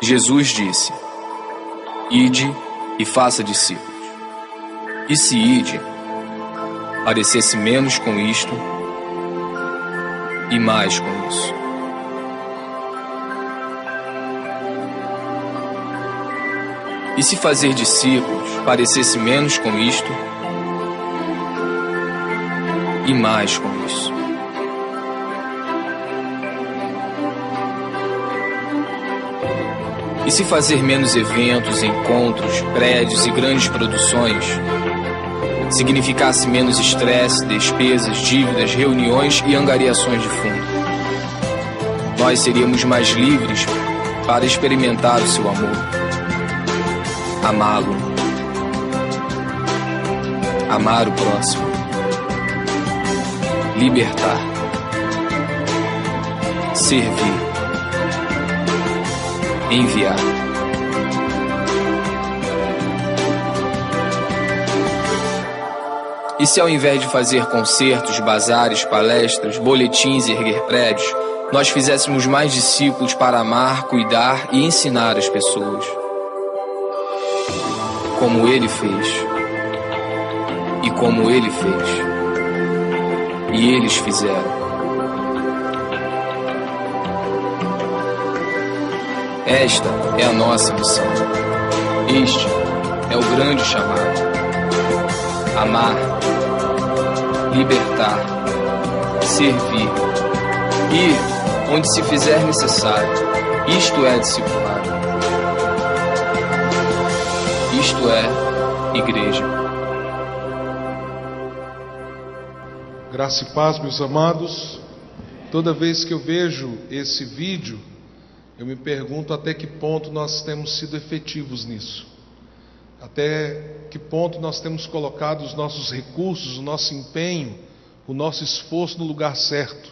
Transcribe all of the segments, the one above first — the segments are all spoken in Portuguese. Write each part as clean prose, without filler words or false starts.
Jesus disse: Ide e faça discípulos. E se ide parecesse menos com isto e mais com isso. E se fazer discípulos parecesse menos com isto e mais com isso. E se fazer menos eventos, encontros, prédios e grandes produções significasse menos estresse, despesas, dívidas, reuniões e angariações de fundo, nós seríamos mais livres para experimentar o seu amor, amá-lo, amar o próximo, libertar, servir, enviar. E se ao invés de fazer concertos, bazares, palestras, boletins e erguer prédios, nós fizéssemos mais discípulos para amar, cuidar e ensinar as pessoas, como Ele fez, e como Ele fez, e eles fizeram. Esta é a nossa missão. Este é o grande chamado. Amar, libertar, servir, ir onde se fizer necessário. Isto é discipulado. Isto é igreja. Graça e paz, meus amados. Toda vez que eu vejo esse vídeo, eu me pergunto até que ponto nós temos sido efetivos nisso. Até que ponto nós temos colocado os nossos recursos, o nosso empenho, o nosso esforço no lugar certo,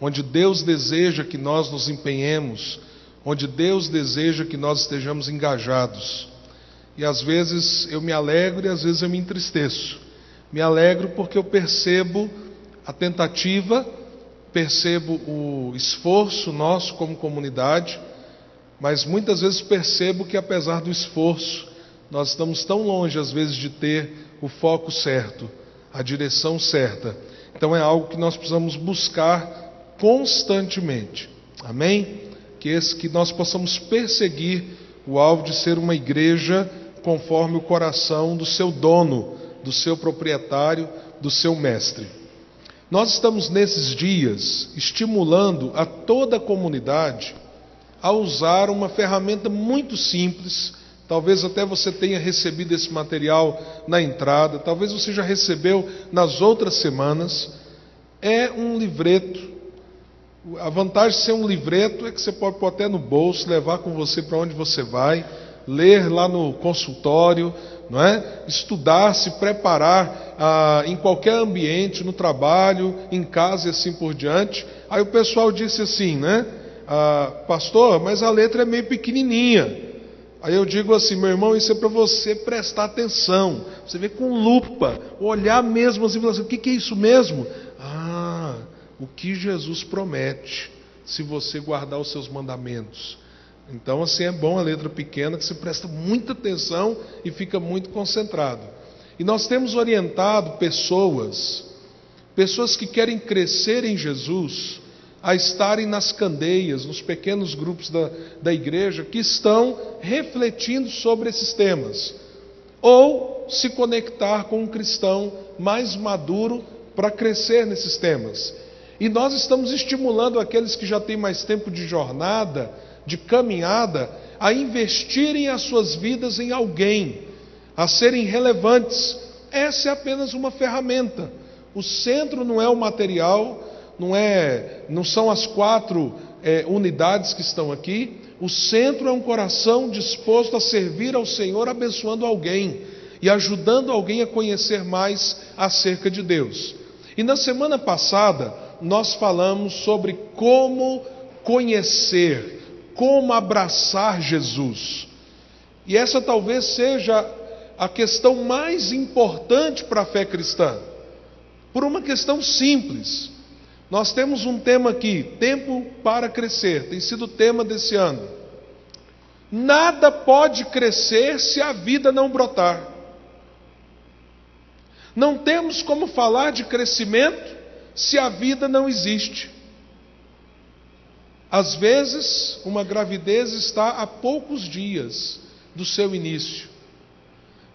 onde Deus deseja que nós nos empenhemos, onde Deus deseja que nós estejamos engajados. E às vezes eu me alegro e às vezes eu me entristeço. Me alegro porque eu percebo a tentativa, percebo o esforço nosso como comunidade, mas muitas vezes percebo que apesar do esforço, nós estamos tão longe às vezes de ter o foco certo, a direção certa. Então é algo que nós precisamos buscar constantemente. Amém? Que nós possamos perseguir o alvo de ser uma igreja conforme o coração do seu dono, do seu proprietário, do seu mestre. Nós estamos nesses dias estimulando a toda a comunidade a usar uma ferramenta muito simples. Talvez até você tenha recebido esse material na entrada, talvez você já recebeu nas outras semanas. É um livreto. A vantagem de ser um livreto é que você pode pôr até no bolso, levar com você para onde você vai, ler lá no consultório, não é? Estudar, se preparar em qualquer ambiente, no trabalho, em casa e assim por diante. Aí o pessoal disse assim, né? Pastor, mas a letra é meio pequenininha. Aí eu digo assim, meu irmão, isso é para você prestar atenção, você ver com lupa, olhar mesmo assim, o que é isso mesmo? O que Jesus promete, se você guardar os seus mandamentos. Então assim é bom a letra pequena, que você presta muita atenção e fica muito concentrado. E nós temos orientado pessoas que querem crescer em Jesus, a estarem nas candeias, nos pequenos grupos da igreja, que estão refletindo sobre esses temas, ou se conectar com um cristão mais maduro para crescer nesses temas. E nós estamos estimulando aqueles que já têm mais tempo de jornada, de caminhada, a investirem as suas vidas em alguém, a serem relevantes. Essa é apenas uma ferramenta. O centro não é o material, não são as 4 unidades que estão aqui. O centro é um coração disposto a servir ao Senhor, abençoando alguém e ajudando alguém a conhecer mais acerca de Deus. E na semana passada nós falamos sobre como conhecer, como abraçar Jesus. E essa talvez seja a questão mais importante para a fé cristã, por uma questão simples. Nós temos um tema aqui, tempo para crescer, tem sido o tema desse ano. Nada pode crescer se a vida não brotar. Não temos como falar de crescimento se a vida não existe. Às vezes, uma gravidez está a poucos dias do seu início.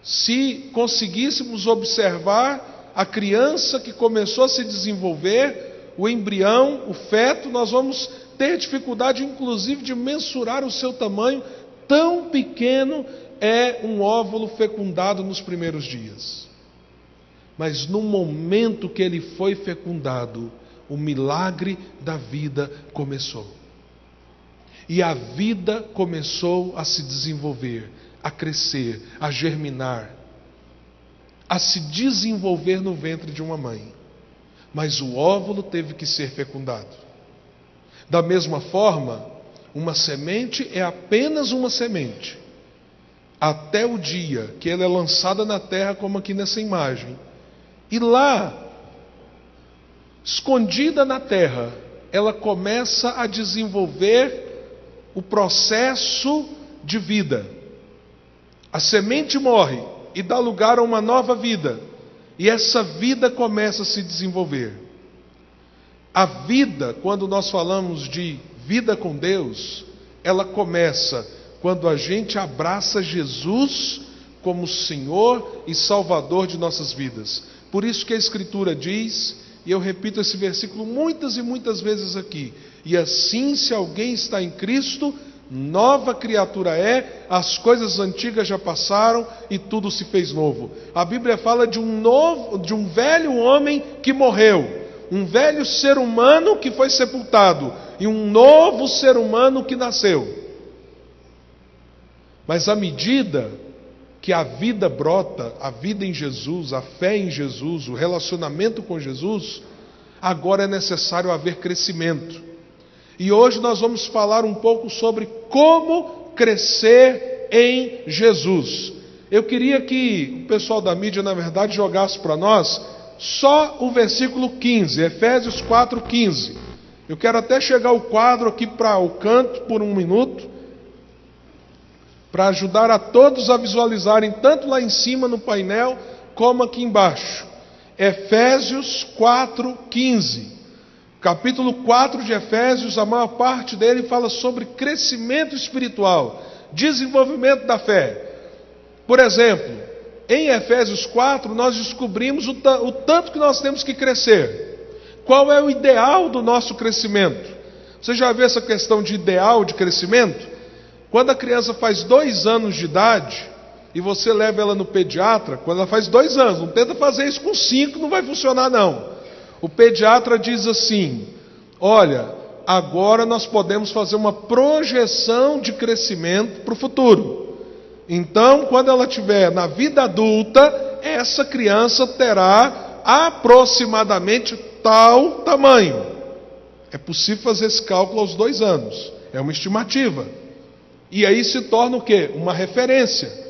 Se conseguíssemos observar a criança que começou a se desenvolver, o embrião, o feto, nós vamos ter dificuldade, inclusive, de mensurar o seu tamanho. Tão pequeno é um óvulo fecundado nos primeiros dias. Mas no momento que ele foi fecundado, o milagre da vida começou. E a vida começou a se desenvolver, a crescer, a germinar, a se desenvolver no ventre de uma mãe. Mas o óvulo teve que ser fecundado. Da mesma forma, uma semente é apenas uma semente, até o dia que ela é lançada na terra, como aqui nessa imagem. E lá, escondida na terra, ela começa a desenvolver o processo de vida. A semente morre e dá lugar a uma nova vida. E essa vida começa a se desenvolver. A vida, quando nós falamos de vida com Deus, ela começa quando a gente abraça Jesus como Senhor e Salvador de nossas vidas. Por isso que a Escritura diz, e eu repito esse versículo muitas e muitas vezes aqui: e assim, se alguém está em Cristo, nova criatura é, as coisas antigas já passaram e tudo se fez novo. A Bíblia fala de um velho homem que morreu, um velho ser humano que foi sepultado e um novo ser humano que nasceu. Mas à medida que a vida brota, a vida em Jesus, a fé em Jesus, o relacionamento com Jesus, agora é necessário haver crescimento. E hoje nós vamos falar um pouco sobre como crescer em Jesus. Eu queria que o pessoal da mídia, na verdade, jogasse para nós só o versículo 15, Efésios 4:15. Eu quero até chegar o quadro aqui para o canto por um minuto, para ajudar a todos a visualizarem, tanto lá em cima no painel, como aqui embaixo. Efésios 4:15. Capítulo 4 de Efésios, a maior parte dele fala sobre crescimento espiritual, desenvolvimento da fé. Por exemplo, em Efésios 4, nós descobrimos o tanto que nós temos que crescer. Qual é o ideal do nosso crescimento? Você já viu essa questão de ideal de crescimento? Quando a criança faz 2 anos de idade, e você leva ela no pediatra, quando ela faz 2 anos, não tenta fazer isso com 5, não vai funcionar não. O pediatra diz assim: olha, agora nós podemos fazer uma projeção de crescimento para o futuro. Então, quando ela estiver na vida adulta, essa criança terá aproximadamente tal tamanho. É possível fazer esse cálculo aos 2 anos. É uma estimativa. E aí se torna o quê? Uma referência.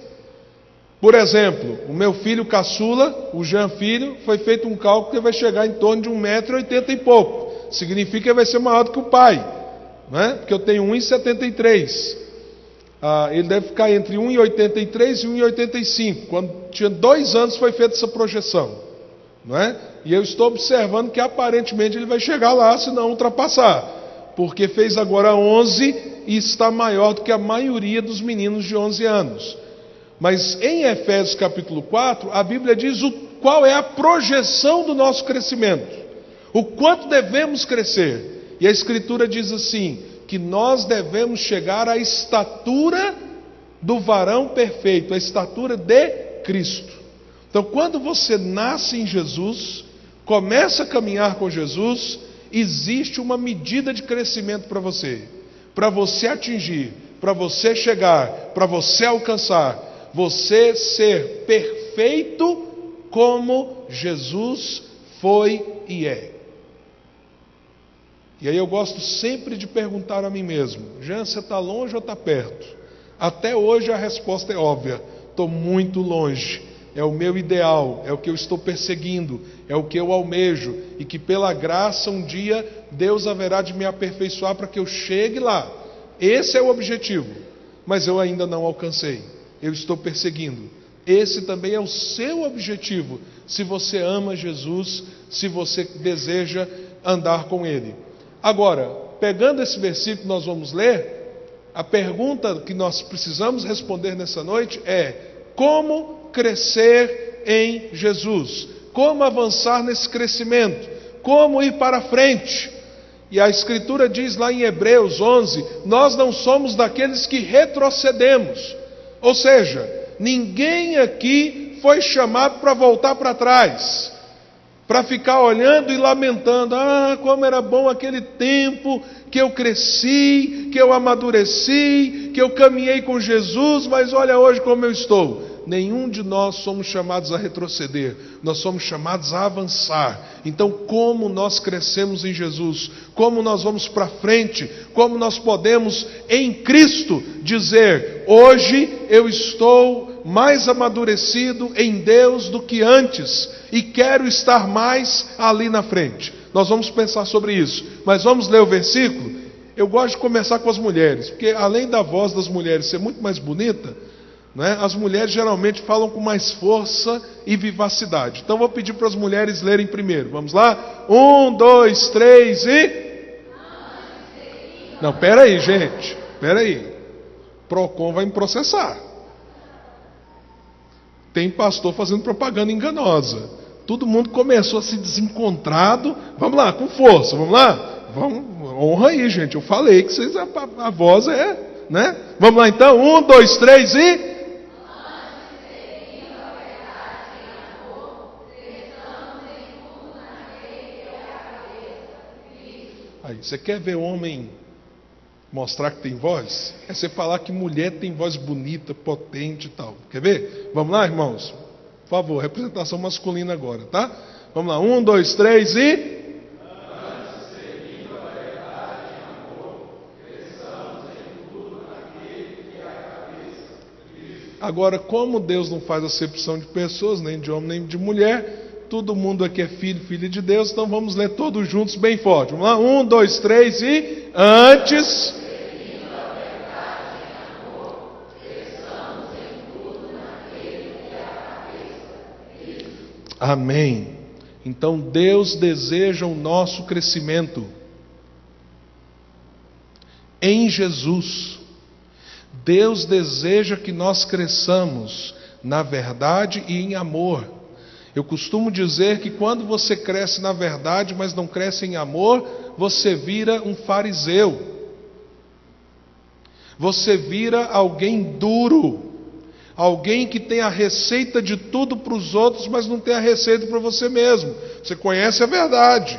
Por exemplo, o meu filho caçula, o Jean Filho, foi feito um cálculo que ele vai chegar em torno de 1,80 m e pouco. Significa que ele vai ser maior do que o pai, né? Porque eu tenho 1,73 m. Ele deve ficar entre 1,83 e 1,85 m. Quando tinha 2 anos foi feita essa projeção, não é? E eu estou observando que aparentemente ele vai chegar lá, se não ultrapassar, porque fez agora 11 e está maior do que a maioria dos meninos de 11 anos. Mas em Efésios capítulo 4, a Bíblia diz qual é a projeção do nosso crescimento, o quanto devemos crescer. E a Escritura diz assim, que nós devemos chegar à estatura do varão perfeito, à estatura de Cristo. Então, quando você nasce em Jesus, começa a caminhar com Jesus, existe uma medida de crescimento para você atingir, para você chegar, para você alcançar, você ser perfeito como Jesus foi e é. E aí eu gosto sempre de perguntar a mim mesmo: Jean, você está longe ou está perto? Até hoje a resposta é óbvia: estou muito longe. É o meu ideal, é o que eu estou perseguindo, é o que eu almejo, e que pela graça um dia Deus haverá de me aperfeiçoar para que eu chegue lá. Esse é o objetivo. mas eu ainda não alcancei. Eu estou perseguindo. Esse também é o seu objetivo, se você ama Jesus, se você deseja andar com Ele. Agora, pegando esse versículo que nós vamos ler, a pergunta que nós precisamos responder nessa noite é: como crescer em Jesus? Como avançar nesse crescimento? Como ir para frente? E a Escritura diz lá em Hebreus 11, nós não somos daqueles que retrocedemos. Ou seja, ninguém aqui foi chamado para voltar para trás, para ficar olhando e lamentando: ah, como era bom aquele tempo que eu cresci, que eu amadureci, que eu caminhei com Jesus, mas olha hoje como eu estou. Nenhum de nós somos chamados a retroceder, nós somos chamados a avançar. Então, como nós crescemos em Jesus? Como nós vamos para frente? Como nós podemos, em Cristo, dizer: hoje eu estou mais amadurecido em Deus do que antes, e quero estar mais ali na frente. Nós vamos pensar sobre isso, mas vamos ler o versículo. Eu gosto de começar com as mulheres, porque além da voz das mulheres ser muito mais bonita, as mulheres geralmente falam com mais força e vivacidade. Então vou pedir para as mulheres lerem primeiro. Vamos lá? 1, 2, 3 e... Não, peraí, gente. Peraí. Procon vai me processar. Tem pastor fazendo propaganda enganosa. Todo mundo começou a se desencontrado. Vamos lá, com força. Vamos lá? Honra aí, gente. Eu falei que vocês, a voz é... Vamos lá então? 1, 2, 3 e... Aí, você quer ver homem mostrar que tem voz? É você falar que mulher tem voz bonita, potente e tal. Quer ver? Vamos lá, irmãos? Por favor, representação masculina agora, tá? Vamos lá, 1, 2, 3 e... Agora, como Deus não faz acepção de pessoas, nem de homem, nem de mulher... Todo mundo aqui é filho, filha de Deus, então vamos ler todos juntos bem forte. Vamos lá, 1, 2, 3 e... Antes... Amém. Então Deus deseja o nosso crescimento em Jesus. Deus deseja que nós cresçamos na verdade e em amor. Eu costumo dizer que quando você cresce na verdade, mas não cresce em amor, você vira um fariseu. Você vira alguém duro. Alguém que tem a receita de tudo para os outros, mas não tem a receita para você mesmo. Você conhece a verdade.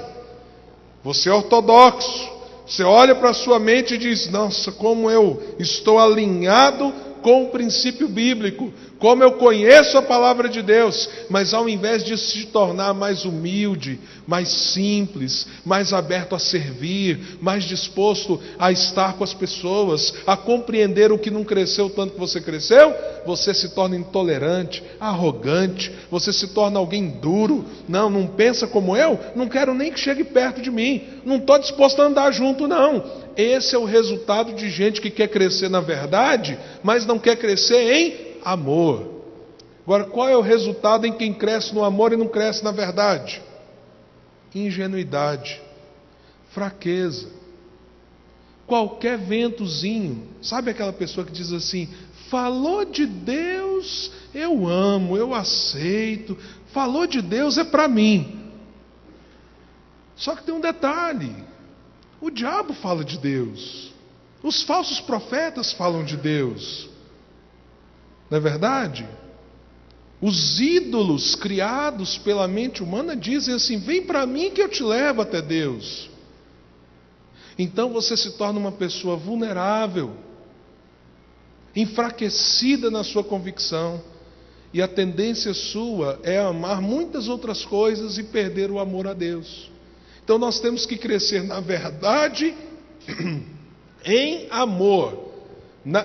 Você é ortodoxo. Você olha para a sua mente e diz: nossa, como eu estou alinhado com o princípio bíblico, como eu conheço a palavra de Deus, mas ao invés de se tornar mais humilde, mais simples, mais aberto a servir, mais disposto a estar com as pessoas, a compreender o que não cresceu tanto que você cresceu, você se torna intolerante, arrogante, você se torna alguém duro. Não pensa como eu, não quero nem que chegue perto de mim, não estou disposto a andar junto não. Esse é o resultado de gente que quer crescer na verdade, mas não quer crescer em amor. Agora, qual é o resultado em quem cresce no amor e não cresce na verdade? Ingenuidade, fraqueza, qualquer ventozinho. Sabe aquela pessoa que diz assim: falou de Deus, eu amo, eu aceito, falou de Deus é para mim. Só que tem um detalhe: o diabo fala de Deus, os falsos profetas falam de Deus, não é verdade? Os ídolos criados pela mente humana dizem assim: vem para mim que eu te levo até Deus. Então você se torna uma pessoa vulnerável, enfraquecida na sua convicção, e a tendência sua é amar muitas outras coisas e perder o amor a Deus. Então nós temos que crescer na verdade, em amor,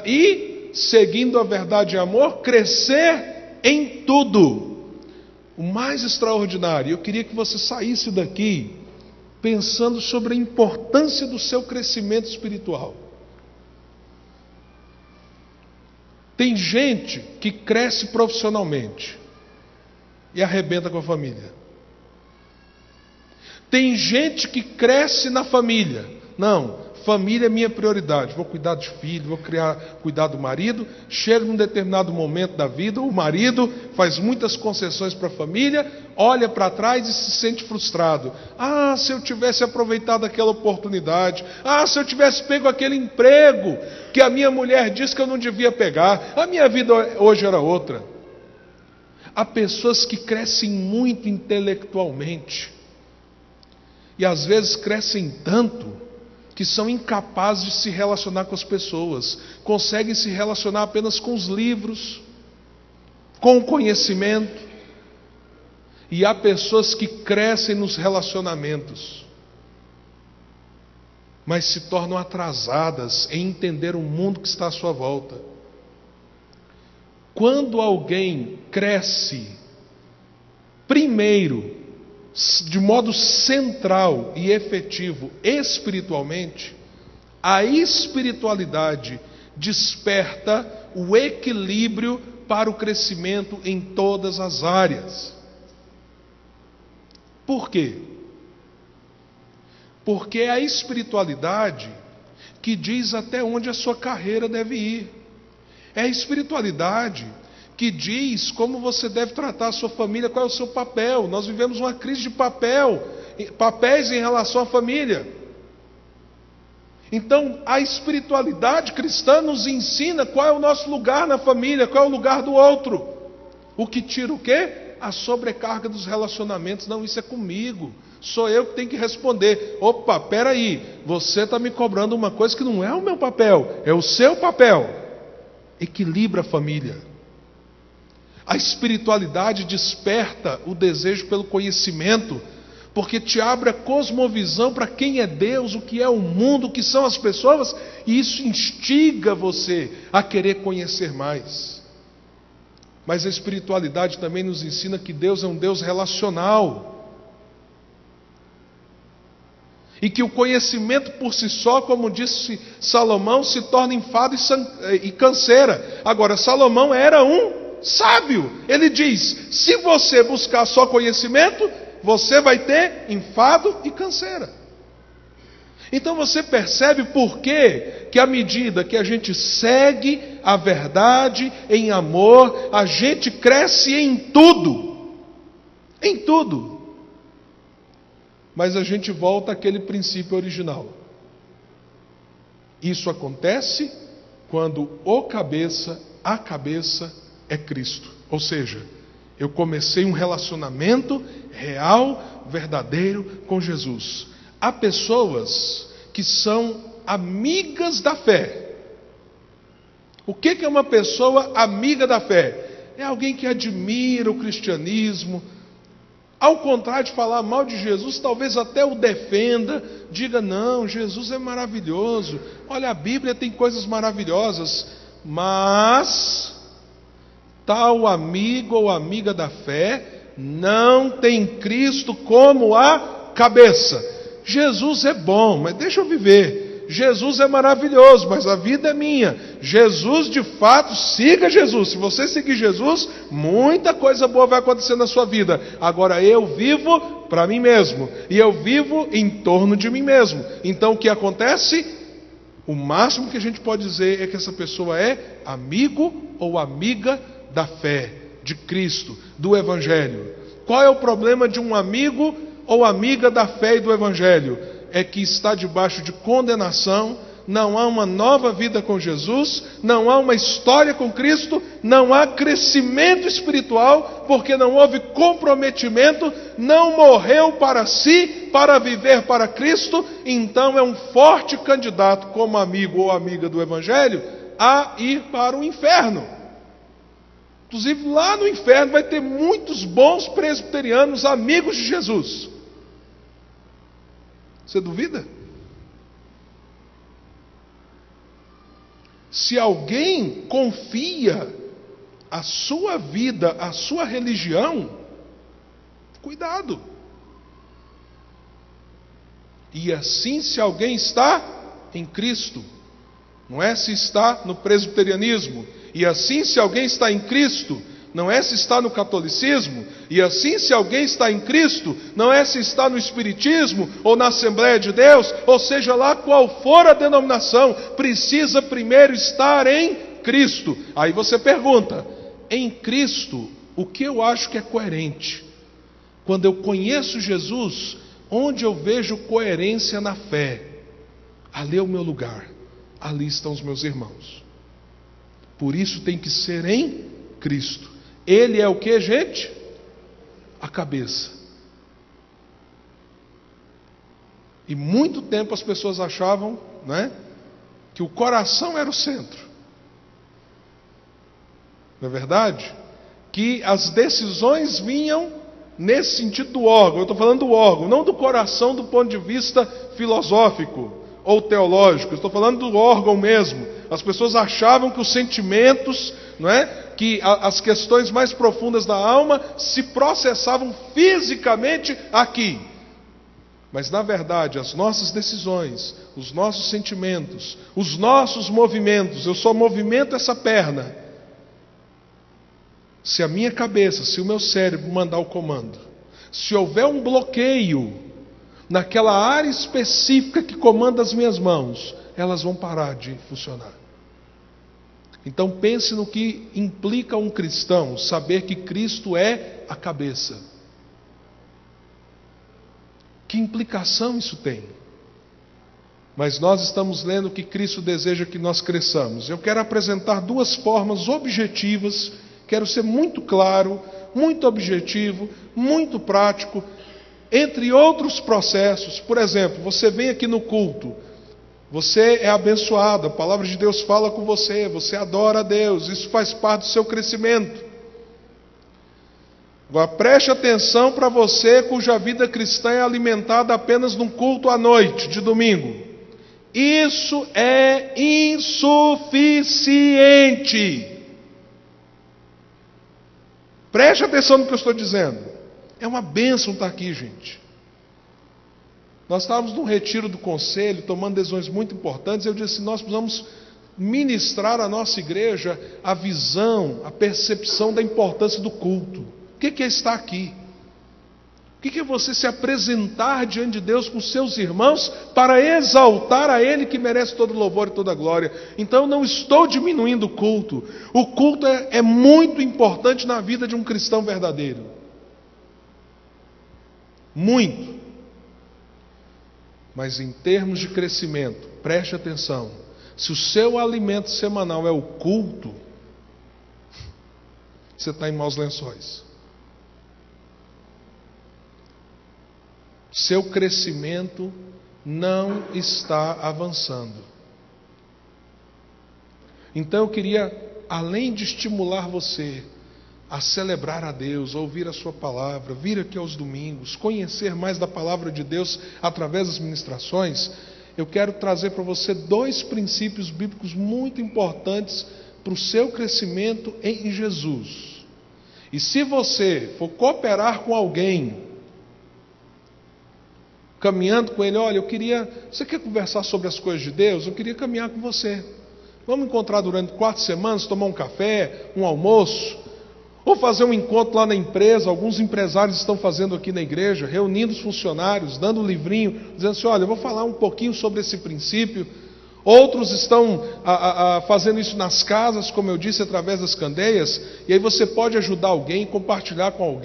e seguindo a verdade e amor, crescer em tudo. O mais extraordinário, eu queria que você saísse daqui pensando sobre a importância do seu crescimento espiritual. Tem gente que cresce profissionalmente e arrebenta com a família. Tem gente que cresce na família. Não, família é minha prioridade. Vou cuidar dos filhos, vou cuidar do marido. Chega num determinado momento da vida, o marido faz muitas concessões para a família, olha para trás e se sente frustrado. Ah, se eu tivesse aproveitado aquela oportunidade. Ah, se eu tivesse pego aquele emprego que a minha mulher disse que eu não devia pegar. A minha vida hoje era outra. Há pessoas que crescem muito intelectualmente. E às vezes crescem tanto que são incapazes de se relacionar com as pessoas. Conseguem se relacionar apenas com os livros, com o conhecimento. E há pessoas que crescem nos relacionamentos, mas se tornam atrasadas em entender o mundo que está à sua volta. Quando alguém cresce, primeiro, de modo central e efetivo, espiritualmente, a espiritualidade desperta o equilíbrio para o crescimento em todas as áreas. Por quê? Porque é a espiritualidade que diz até onde a sua carreira deve ir. É a espiritualidade que diz como você deve tratar a sua família, qual é o seu papel. Nós vivemos uma crise de papéis em relação à família. Então, a espiritualidade cristã nos ensina qual é o nosso lugar na família, qual é o lugar do outro. O que tira o quê? A sobrecarga dos relacionamentos. Não, isso é comigo. Sou eu que tenho que responder. Opa, peraí, você está me cobrando uma coisa que não é o meu papel, é o seu papel. Equilibra a família. A espiritualidade desperta o desejo pelo conhecimento, porque te abre a cosmovisão para quem é Deus, o que é o mundo, o que são as pessoas, e isso instiga você a querer conhecer mais. Mas a espiritualidade também nos ensina que Deus é um Deus relacional, e que o conhecimento por si só, como disse Salomão, se torna enfado e canseira. Agora, Salomão era um sábio. Ele diz: se você buscar só conhecimento, você vai ter enfado e canseira. Então você percebe por que à medida que a gente segue a verdade em amor, a gente cresce em tudo. Em tudo. Mas a gente volta àquele princípio original. Isso acontece quando a cabeça é Cristo. Ou seja, eu comecei um relacionamento real, verdadeiro com Jesus. Há pessoas que são amigas da fé. O que é uma pessoa amiga da fé? É alguém que admira o cristianismo. Ao contrário de falar mal de Jesus, talvez até o defenda, diga: não, Jesus é maravilhoso, olha, a Bíblia tem coisas maravilhosas, mas tal amigo ou amiga da fé não tem Cristo como a cabeça. Jesus é bom, mas deixa eu viver. Jesus é maravilhoso, mas a vida é minha. Jesus, de fato, siga Jesus. Se você seguir Jesus, muita coisa boa vai acontecer na sua vida. Agora, eu vivo para mim mesmo, e eu vivo em torno de mim mesmo. Então, o que acontece? O máximo que a gente pode dizer é que essa pessoa é amigo ou amiga da fé, de Cristo, do Evangelho. Qual é o problema de um amigo ou amiga da fé e do Evangelho? É que está debaixo de condenação, não há uma nova vida com Jesus, não há uma história com Cristo, não há crescimento espiritual, porque não houve comprometimento, não morreu para si, para viver para Cristo. Então é um forte candidato, como amigo ou amiga do Evangelho, a ir para o inferno. Inclusive lá no inferno vai ter muitos bons presbiterianos, amigos de Jesus. Você duvida? Se alguém confia a sua vida, a sua religião, cuidado. E assim, se alguém está em Cristo, não é se está no presbiterianismo, E assim, se alguém está em Cristo, não é se está no catolicismo. E assim, se alguém está em Cristo, não é se está no espiritismo ou na Assembleia de Deus, ou seja lá qual for a denominação, precisa primeiro estar em Cristo. Aí você pergunta: em Cristo, o que eu acho que é coerente? Quando eu conheço Jesus, onde eu vejo coerência na fé, ali é o meu lugar, ali estão os meus irmãos. Por isso tem que ser em Cristo. Ele é o que, gente? A cabeça. E muito tempo as pessoas achavam, né, que o coração era o centro. Não é verdade? Que as decisões vinham nesse sentido do órgão. Eu estou falando do órgão, não do coração do ponto de vista filosófico ou teológico. Eu estou falando do órgão mesmo. As pessoas achavam que os sentimentos, não é, que as questões mais profundas da alma se processavam fisicamente aqui. Mas na verdade, as nossas decisões, os nossos sentimentos, os nossos movimentos, eu só movimento essa perna se a minha cabeça, se o meu cérebro mandar o comando. Se houver um bloqueio naquela área específica que comanda as minhas mãos, elas vão parar de funcionar. Então pense no que implica um cristão saber que Cristo é a cabeça. Que implicação isso tem? Mas nós estamos lendo que Cristo deseja que nós cresçamos. Eu quero apresentar duas formas objetivas. Quero ser muito claro, muito objetivo, muito prático, entre outros processos. Por exemplo, você vem aqui no culto, você é abençoado, a palavra de Deus fala com você, você adora a Deus, isso faz parte do seu crescimento. Agora preste atenção para você cuja vida cristã é alimentada apenas num culto à noite, de domingo. Isso é insuficiente. Preste atenção no que eu estou dizendo. É uma bênção estar aqui, gente. Nós estávamos num retiro do conselho, tomando decisões muito importantes. Eu disse: nós precisamos ministrar à nossa igreja a visão, a percepção da importância do culto. O que é estar aqui? O que é você se apresentar diante de Deus com seus irmãos para exaltar a Ele que merece todo louvor e toda glória? Então eu não estou diminuindo o culto. O culto é muito importante na vida de um cristão verdadeiro. Muito. Mas em termos de crescimento, preste atenção. Se o seu alimento semanal é o culto, você está em maus lençóis. Seu crescimento não está avançando. Então eu queria, além de estimular você a celebrar a Deus, a ouvir a sua palavra, vir aqui aos domingos, conhecer mais da palavra de Deus através das ministrações, eu quero trazer para você dois princípios bíblicos muito importantes para o seu crescimento em Jesus. E se você for cooperar com alguém, caminhando com ele, olha, você quer conversar sobre as coisas de Deus? Eu queria caminhar com você. Vamos encontrar durante 4 semanas, tomar um café, um almoço, ou fazer um encontro lá na empresa. Alguns empresários estão fazendo aqui na igreja, reunindo os funcionários, dando um livrinho, dizendo assim: olha, eu vou falar um pouquinho sobre esse princípio. Outros estão fazendo isso nas casas, como eu disse, através das candeias. E aí você pode ajudar alguém, compartilhar com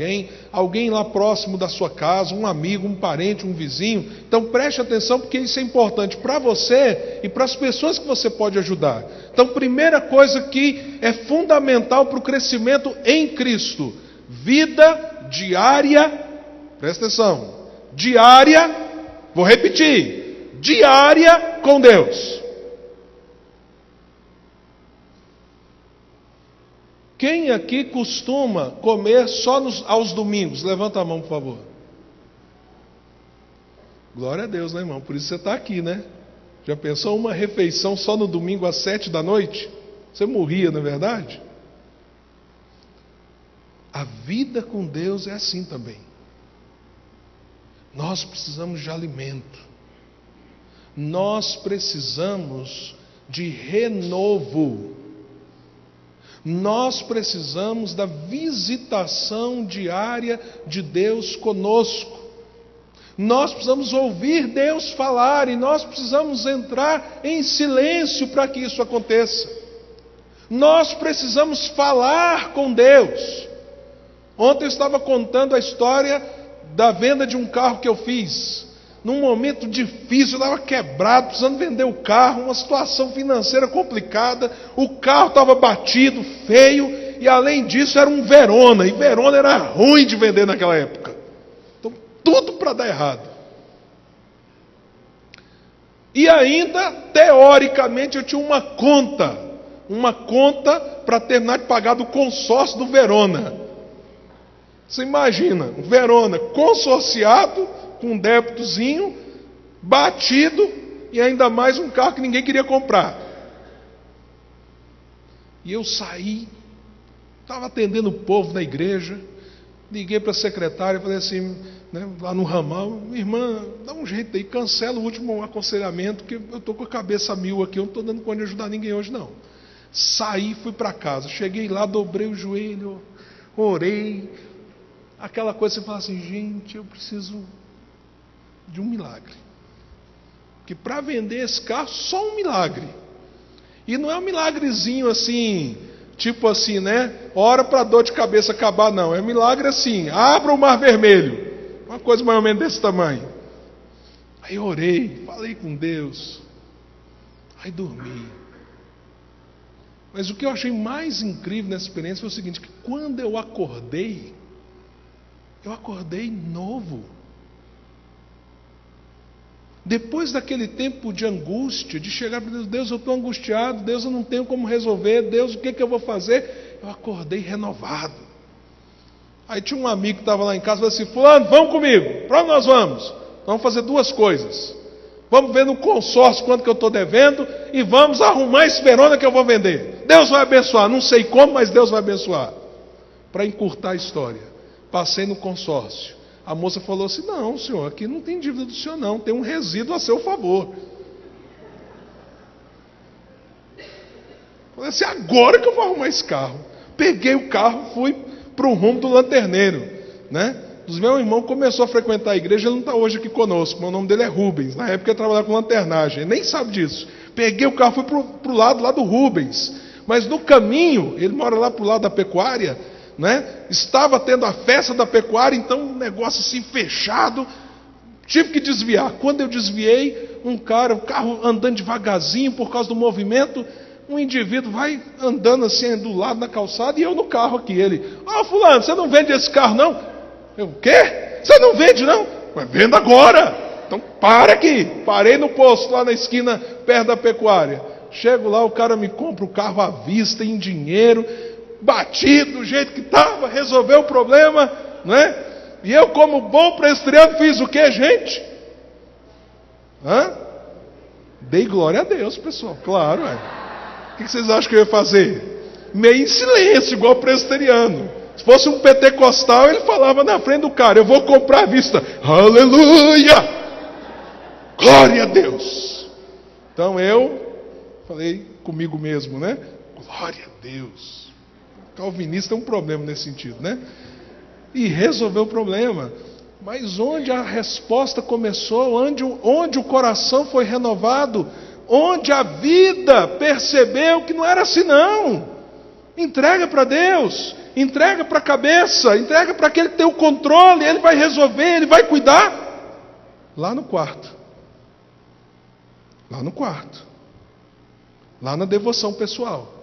alguém lá próximo da sua casa, um amigo, um parente, um vizinho. Então preste atenção, porque isso é importante para você e para as pessoas que você pode ajudar. Então, primeira coisa que é fundamental para o crescimento em Cristo: vida diária. Presta atenção, diária, vou repetir, diária com Deus. Quem aqui costuma comer só aos domingos? Levanta a mão, por favor. Glória a Deus, né, irmão? Por isso você está aqui, né? Já pensou uma refeição só no domingo às 7 da noite? Você morria, não é verdade? A vida com Deus é assim também. Nós precisamos de alimento. Nós precisamos de renovo. Nós precisamos da visitação diária de Deus conosco. Nós precisamos ouvir Deus falar e nós precisamos entrar em silêncio para que isso aconteça. Nós precisamos falar com Deus. Ontem eu estava contando a história da venda de um carro que eu fiz. Num momento difícil, eu estava quebrado, precisando vender o carro, uma situação financeira complicada, o carro estava batido, feio, e além disso era um Verona, e Verona era ruim de vender naquela época. Então, tudo para dar errado. E ainda, teoricamente, eu tinha uma conta para terminar de pagar do consórcio do Verona. Você imagina, um Verona consorciado, com um débitozinho, batido, e ainda mais um carro que ninguém queria comprar. E eu saí, estava atendendo o povo da igreja, liguei para a secretária e falei assim, né, lá no ramal, irmã, dá um jeito aí, cancela o último aconselhamento, que eu estou com a cabeça mil aqui, eu não estou dando conta de ajudar ninguém hoje não. Saí, fui para casa, cheguei lá, dobrei o joelho, orei, aquela coisa que você fala assim, gente, eu preciso de um milagre. Porque para vender esse carro, só um milagre. E não é um milagrezinho assim, tipo assim, né? Ora para a dor de cabeça acabar, não. É um milagre assim, abra o mar vermelho. Uma coisa mais ou menos desse tamanho. Aí eu orei, falei com Deus. Aí dormi. Mas o que eu achei mais incrível nessa experiência foi o seguinte, que quando eu acordei novo. Depois daquele tempo de angústia, de chegar para Deus, Deus, eu estou angustiado, Deus, eu não tenho como resolver, Deus, o que eu vou fazer? Eu acordei renovado. Aí tinha um amigo que estava lá em casa, falou assim, fulano, vamos comigo, para onde nós vamos? Vamos fazer duas coisas. Vamos ver no consórcio quanto que eu estou devendo e vamos arrumar esse Verona que eu vou vender. Deus vai abençoar, não sei como, mas Deus vai abençoar. Para encurtar a história, passei no consórcio. A moça falou assim, não senhor, aqui não tem dívida do senhor não, tem um resíduo a seu favor. Falei assim, agora que eu vou arrumar esse carro. Peguei o carro, fui para o rumo do lanterneiro, né? Os meus irmãos começou a frequentar a igreja, ele não está hoje aqui conosco, o nome dele é Rubens, na época ele trabalhava com lanternagem, ele nem sabe disso. Peguei o carro, fui para o lado lá do Rubens, mas no caminho, ele mora lá para o lado da pecuária, né? Estava tendo a festa da pecuária, então um negócio assim fechado, tive que desviar. Quando eu desviei, o carro andando devagarzinho por causa do movimento, um indivíduo vai andando assim do lado da calçada e eu no carro aqui. Ele, fulano, você não vende esse carro não? Eu, o quê? Você não vende não? Mas vendo agora. Então para aqui. Parei no posto lá na esquina perto da pecuária. Chego lá, o cara me compra o carro à vista, em dinheiro, batido do jeito que estava, resolveu o problema, né? E eu, como bom presbiteriano, fiz o que, gente? Dei glória a Deus, pessoal, claro. O que vocês acham que eu ia fazer? Meio em silêncio, igual presbiteriano. Se fosse um pentecostal, ele falava na frente do cara, eu vou comprar à vista. Aleluia! Glória a Deus! Então eu falei comigo mesmo, né? Glória a Deus! Calvinista é um problema nesse sentido, né? E resolveu o problema. Mas onde a resposta começou, onde o coração foi renovado, onde a vida percebeu que não era assim não. Entrega para Deus, entrega para a cabeça, entrega para aquele que tem o controle, ele vai resolver, ele vai cuidar. Lá no quarto. Lá no quarto. Lá na devoção pessoal.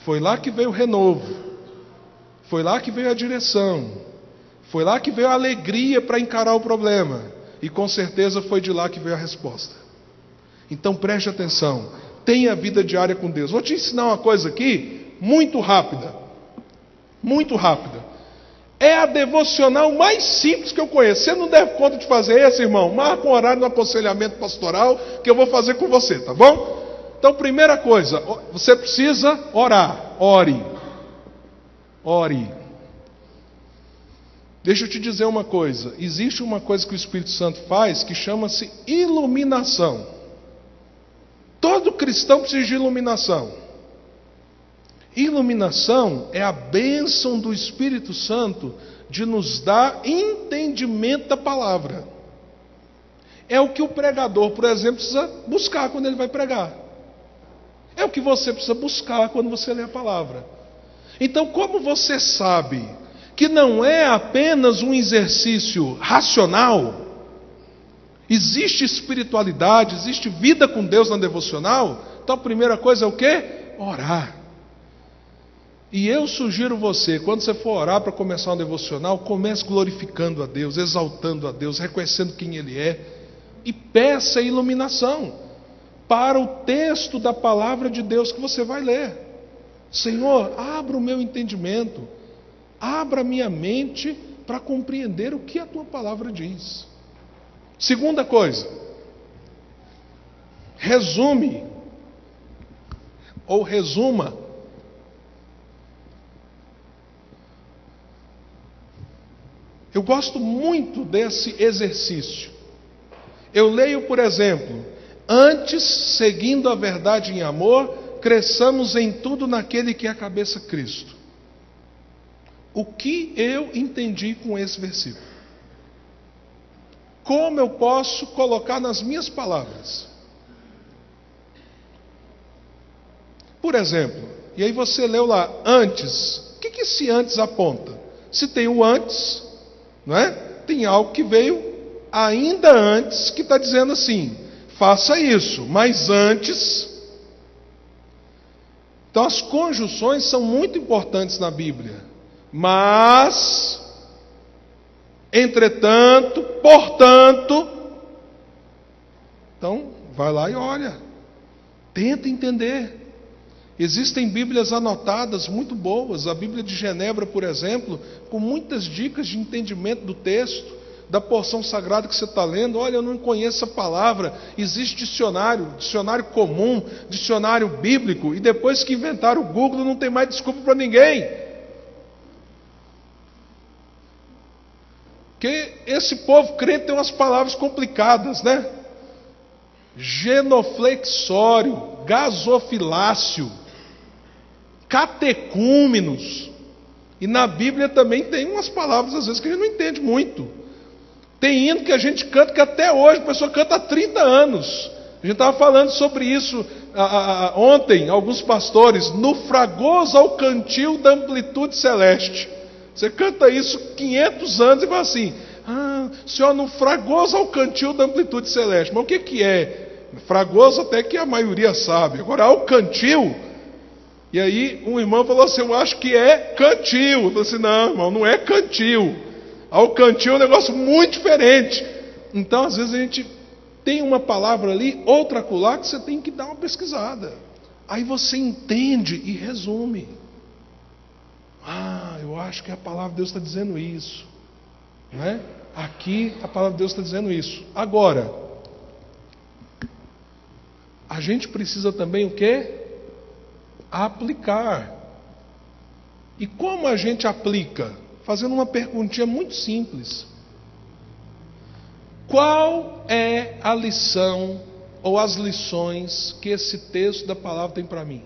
Foi lá que veio o renovo. Foi lá que veio a direção. Foi lá que veio a alegria para encarar o problema. E com certeza foi de lá que veio a resposta. Então preste atenção. Tenha vida diária com Deus. Vou te ensinar uma coisa aqui, muito rápida. Muito rápida. É a devocional mais simples que eu conheço. Você não deve conta de fazer esse, irmão. Marca um horário no aconselhamento pastoral que eu vou fazer com você, tá bom? Então, primeira coisa, você precisa orar. Ore. Ore. Deixa eu te dizer uma coisa. Existe uma coisa que o Espírito Santo faz que chama-se iluminação. Todo cristão precisa de iluminação. Iluminação é a bênção do Espírito Santo de nos dar entendimento da palavra. É o que o pregador, por exemplo, precisa buscar quando ele vai pregar. É o que você precisa buscar quando você lê a palavra. Então, como você sabe que não é apenas um exercício racional, existe espiritualidade, existe vida com Deus na devocional, então a primeira coisa é o quê? Orar. E eu sugiro você, quando você for orar para começar um devocional, comece glorificando a Deus, exaltando a Deus, reconhecendo quem Ele é, e peça iluminação para o texto da palavra de Deus que você vai ler. Senhor, abra o meu entendimento, abra a minha mente para compreender o que a Tua palavra diz. Segunda coisa, resuma. Eu gosto muito desse exercício. Eu leio, por exemplo, antes, seguindo a verdade em amor, cresçamos em tudo naquele que é a cabeça, Cristo. O que eu entendi com esse versículo? Como eu posso colocar nas minhas palavras? Por exemplo, e aí você leu lá, antes. O que esse antes aponta? Se tem o antes, não é? Tem algo que veio ainda antes, que está dizendo assim, faça isso, mas antes. Então as conjunções são muito importantes na Bíblia. Mas, entretanto, portanto. Então, vai lá e olha. Tenta entender. Existem Bíblias anotadas muito boas. A Bíblia de Genebra, por exemplo, com muitas dicas de entendimento do texto, da porção sagrada que você está lendo. Olha, eu não conheço a palavra. Existe dicionário comum, dicionário bíblico. E depois que inventaram o Google, não tem mais desculpa para ninguém. Porque esse povo crente tem umas palavras complicadas, né? Genoflexório, gasofilácio, catecúmenos. E na Bíblia também tem umas palavras, às vezes, que a gente não entende muito. Tem hino que a gente canta que até hoje, a pessoa canta há 30 anos. A gente estava falando sobre isso ontem, alguns pastores, no fragoso ao cantil da amplitude celeste. Você canta isso 500 anos e fala assim, Senhor, no fragoso ao cantil da amplitude celeste. Mas o que é? Fragoso até que a maioria sabe. Agora, ao cantil. E aí um irmão falou assim, eu acho que é cantil. Eu falei assim, não, irmão, não é cantil. Ao cantil é um negócio muito diferente. Então, às vezes a gente tem uma palavra ali, outra acolá, que você tem que dar uma pesquisada. Aí você entende e resume. Eu acho que a palavra de Deus está dizendo isso. Não é? Aqui a palavra de Deus está dizendo isso. Agora, a gente precisa também o quê? Aplicar. E como a gente aplica? Fazendo uma perguntinha muito simples. Qual é a lição ou as lições que esse texto da palavra tem para mim?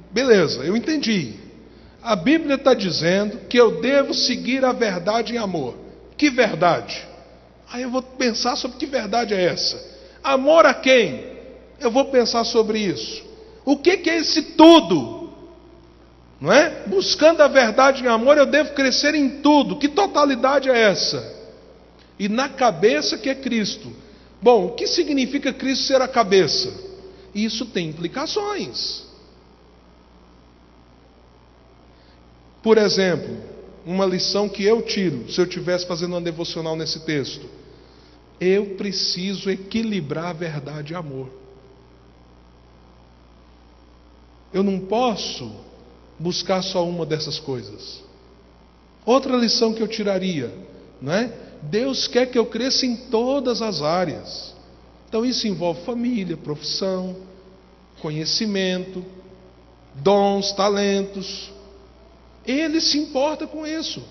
Beleza, eu entendi. A Bíblia está dizendo que eu devo seguir a verdade em amor. Que verdade? Aí eu vou pensar sobre que verdade é essa. Amor a quem? Eu vou pensar sobre isso. O que é esse tudo? Não é? Buscando a verdade em amor, eu devo crescer em tudo. Que totalidade é essa? E na cabeça que é Cristo. Bom, o que significa Cristo ser a cabeça? Isso tem implicações. Por exemplo, uma lição que eu tiro, se eu estivesse fazendo uma devocional nesse texto, eu preciso equilibrar a verdade e amor. Eu não posso buscar só uma dessas coisas. Outra lição que eu tiraria, não é? Deus quer que eu cresça em todas as áreas. Então isso envolve família, profissão, conhecimento, dons, talentos. Ele se importa com isso.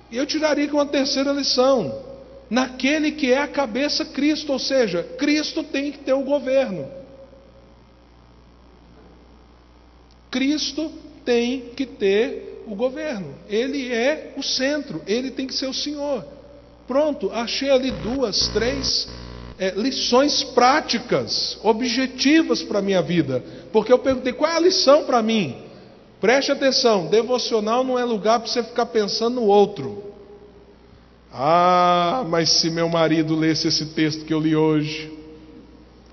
E eu tiraria com uma terceira lição. naquele que é a cabeça, Cristo, ou seja, Cristo tem que ter o governo. Cristo tem que ter o governo. Ele é o centro, ele tem que ser o Senhor. Pronto, achei ali 2, 3 lições práticas, objetivas para a minha vida. Porque eu perguntei, qual é a lição para mim? Preste atenção, devocional não é lugar para você ficar pensando no outro. Ah, mas se meu marido lesse esse texto que eu li hoje,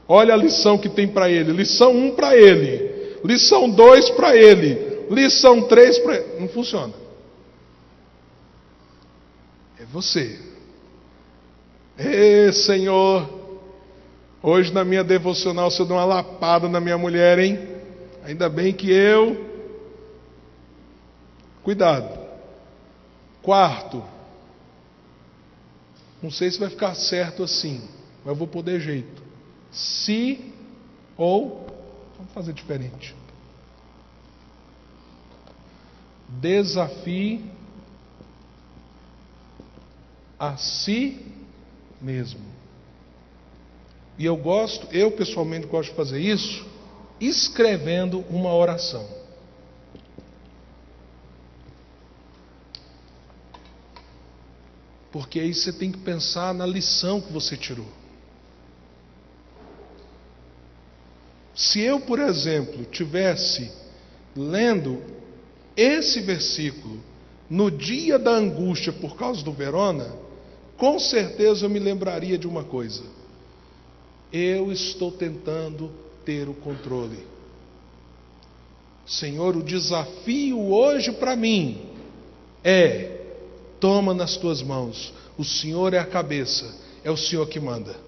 olha a lição que tem para ele. Lição 1 para ele, lição 2 para ele, lição 3 para ele. Não funciona. É você. Ê, Senhor, hoje na minha devocional você dá uma lapada na minha mulher, hein? Ainda bem que eu... Cuidado. 4, não sei se vai ficar certo assim, mas eu vou pôr de jeito. Se ou... Vamos fazer diferente. Desafie a si mesmo. E eu pessoalmente gosto de fazer isso escrevendo uma oração. Porque aí você tem que pensar na lição que você tirou. Se eu, por exemplo, tivesse lendo esse versículo no dia da angústia por causa do Verona, com certeza eu me lembraria de uma coisa: eu estou tentando ter o controle. Senhor, o desafio hoje para mim é: toma nas tuas mãos, o Senhor é a cabeça, é o Senhor que manda.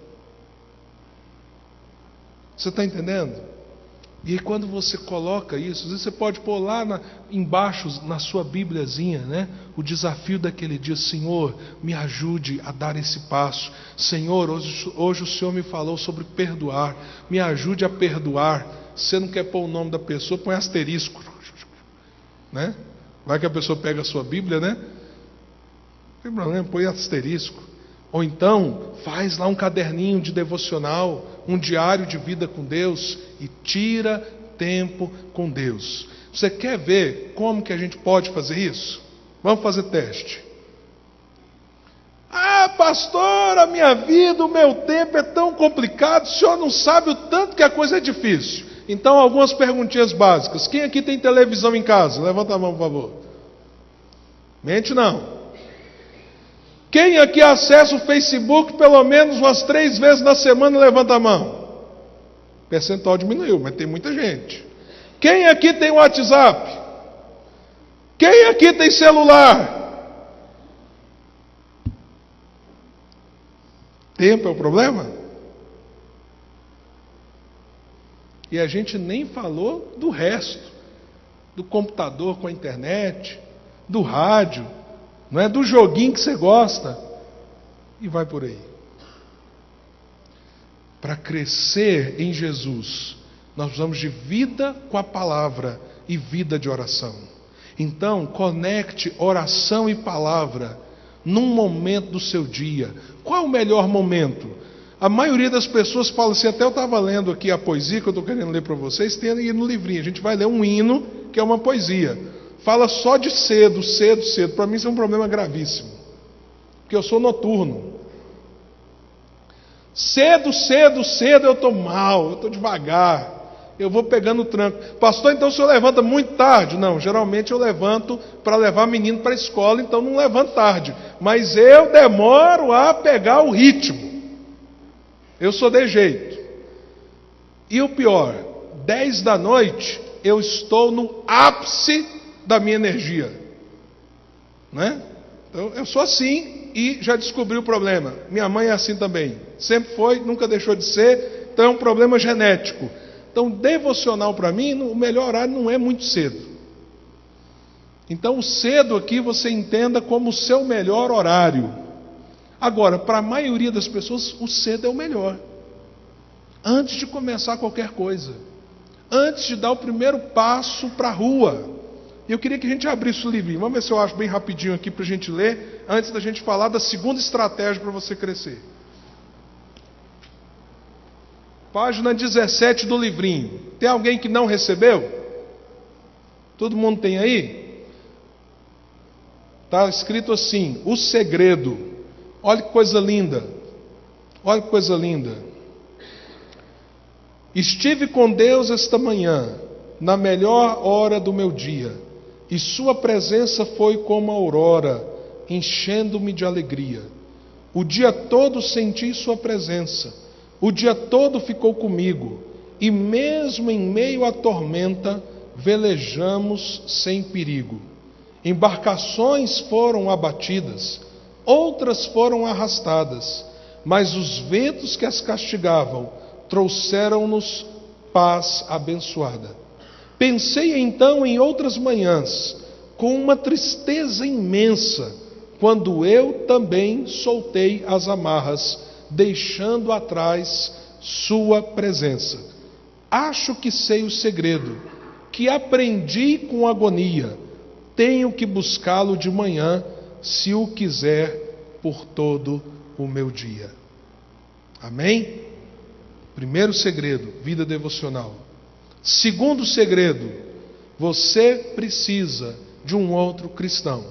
Você está entendendo? E aí quando você coloca isso, às vezes você pode pôr lá embaixo na sua Bíbliazinha, né? O desafio daquele dia: Senhor, me ajude a dar esse passo. Senhor, hoje o Senhor me falou sobre perdoar, me ajude a perdoar. Se você não quer pôr o nome da pessoa, põe asterisco, né? Vai que a pessoa pega a sua Bíblia, né? Não tem problema, põe asterisco. Ou então, faz lá um caderninho de devocional, um diário de vida com Deus, e tira tempo com Deus. Você quer ver como que a gente pode fazer isso? Vamos fazer teste. Ah, pastor, a minha vida, o meu tempo é tão complicado, o senhor não sabe o tanto que a coisa é difícil. Então, algumas perguntinhas básicas. Quem aqui tem televisão em casa? Levanta a mão, por favor. Mente não. Quem aqui acessa o Facebook pelo menos umas 3 vezes na semana? Levanta a mão. O percentual diminuiu, mas tem muita gente. Quem aqui tem WhatsApp? Quem aqui tem celular? Tempo é o problema? E a gente nem falou do resto. Do computador com a internet, do rádio, não é, do joguinho que você gosta, e vai por aí. Para crescer em Jesus, nós precisamos de vida com a palavra e vida de oração. Então, conecte oração e palavra num momento do seu dia. Qual é o melhor momento? A maioria das pessoas fala assim, até eu estava lendo aqui a poesia que eu estou querendo ler para vocês, tem aí no livrinho, a gente vai ler um hino, que é uma poesia. Fala só de cedo, cedo, cedo. Para mim isso é um problema gravíssimo, porque eu sou noturno. Cedo, cedo, cedo eu estou mal, eu estou devagar, eu vou pegando o tranco. Pastor, então o senhor levanta muito tarde? Não, geralmente eu levanto para levar menino para a escola, então não levanto tarde. Mas eu demoro a pegar o ritmo. Eu sou de jeito. E o pior, 10 da noite, eu estou no ápice da minha energia, né? Então eu sou assim e já descobri o problema. Minha mãe é assim também, sempre foi, nunca deixou de ser. Então é um problema genético. Então devocional para mim, o melhor horário não é muito cedo. Então o cedo aqui você entenda como o seu melhor horário. Agora, para a maioria das pessoas, o cedo é o melhor. Antes de começar qualquer coisa, antes de dar o primeiro passo para a rua, E eu queria que a gente abrisse o livrinho. Vamos ver se eu acho bem rapidinho aqui para a gente ler, antes da gente falar da segunda estratégia para você crescer. Página 17 do livrinho. Tem alguém que não recebeu? Todo mundo tem aí? Está escrito assim: o segredo. Olha que coisa linda. Olha que coisa linda. Estive com Deus esta manhã, na melhor hora do meu dia, e sua presença foi como a aurora, enchendo-me de alegria. O dia todo senti sua presença, o dia todo ficou comigo, e mesmo em meio à tormenta, velejamos sem perigo. Embarcações foram abatidas, outras foram arrastadas, mas os ventos que as castigavam trouxeram-nos paz abençoada. Pensei então em outras manhãs, com uma tristeza imensa, quando eu também soltei as amarras, deixando atrás sua presença. Acho que sei o segredo, que aprendi com agonia. Tenho que buscá-lo de manhã, se o quiser, por todo o meu dia. Amém? Primeiro segredo, vida devocional. Segundo segredo, você precisa de um outro cristão.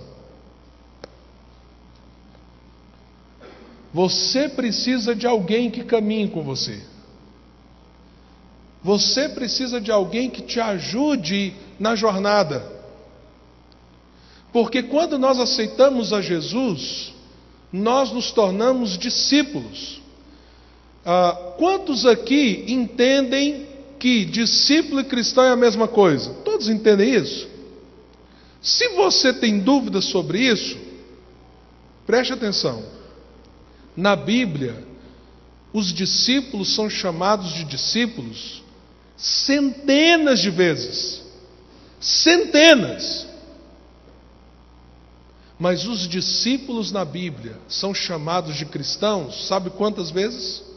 Você precisa de alguém que caminhe com você. Você precisa de alguém que te ajude na jornada. Porque quando nós aceitamos a Jesus, nós nos tornamos discípulos. Quantos aqui entendem que discípulo e cristão é a mesma coisa? Todos entendem isso? Se você tem dúvidas sobre isso, preste atenção. Na Bíblia, os discípulos são chamados de discípulos centenas de vezes. Centenas. Mas os discípulos na Bíblia são chamados de cristãos, sabe quantas vezes?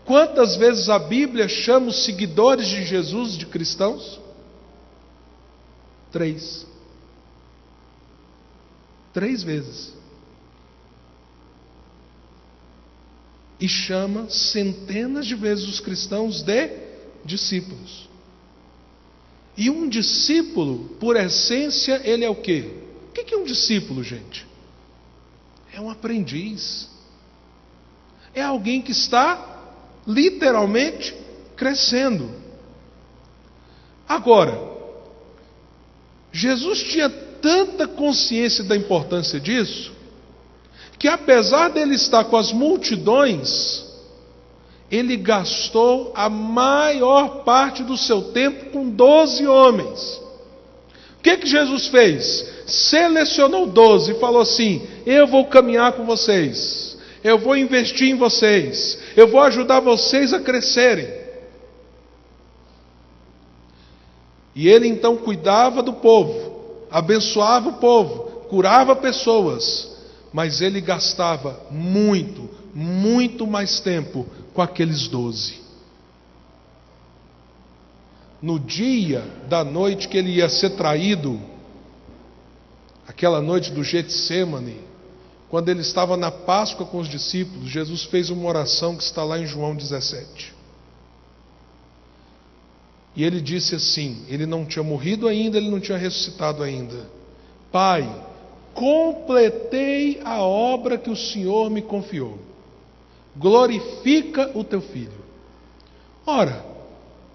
Quantas vezes a Bíblia chama os seguidores de Jesus de cristãos? 3. 3 vezes. E chama centenas de vezes os cristãos de discípulos. E um discípulo, por essência, ele é o quê? O que é um discípulo, gente? É um aprendiz. É alguém que está literalmente crescendo. Agora, Jesus tinha tanta consciência da importância disso, que apesar dele estar com as multidões, ele gastou a maior parte do seu tempo com 12 homens. O que Jesus fez? Selecionou 12 e falou assim: eu vou caminhar com vocês, eu vou investir em vocês, eu vou ajudar vocês a crescerem. E ele então cuidava do povo, abençoava o povo, curava pessoas, mas ele gastava muito mais tempo com aqueles 12. No dia da noite que ele ia ser traído, aquela noite do Getsêmani, quando ele estava na Páscoa com os discípulos, Jesus fez uma oração que está lá em João 17. E ele disse assim, ele não tinha morrido ainda, ele não tinha ressuscitado ainda: Pai, completei a obra que o Senhor me confiou. Glorifica o teu filho. Ora,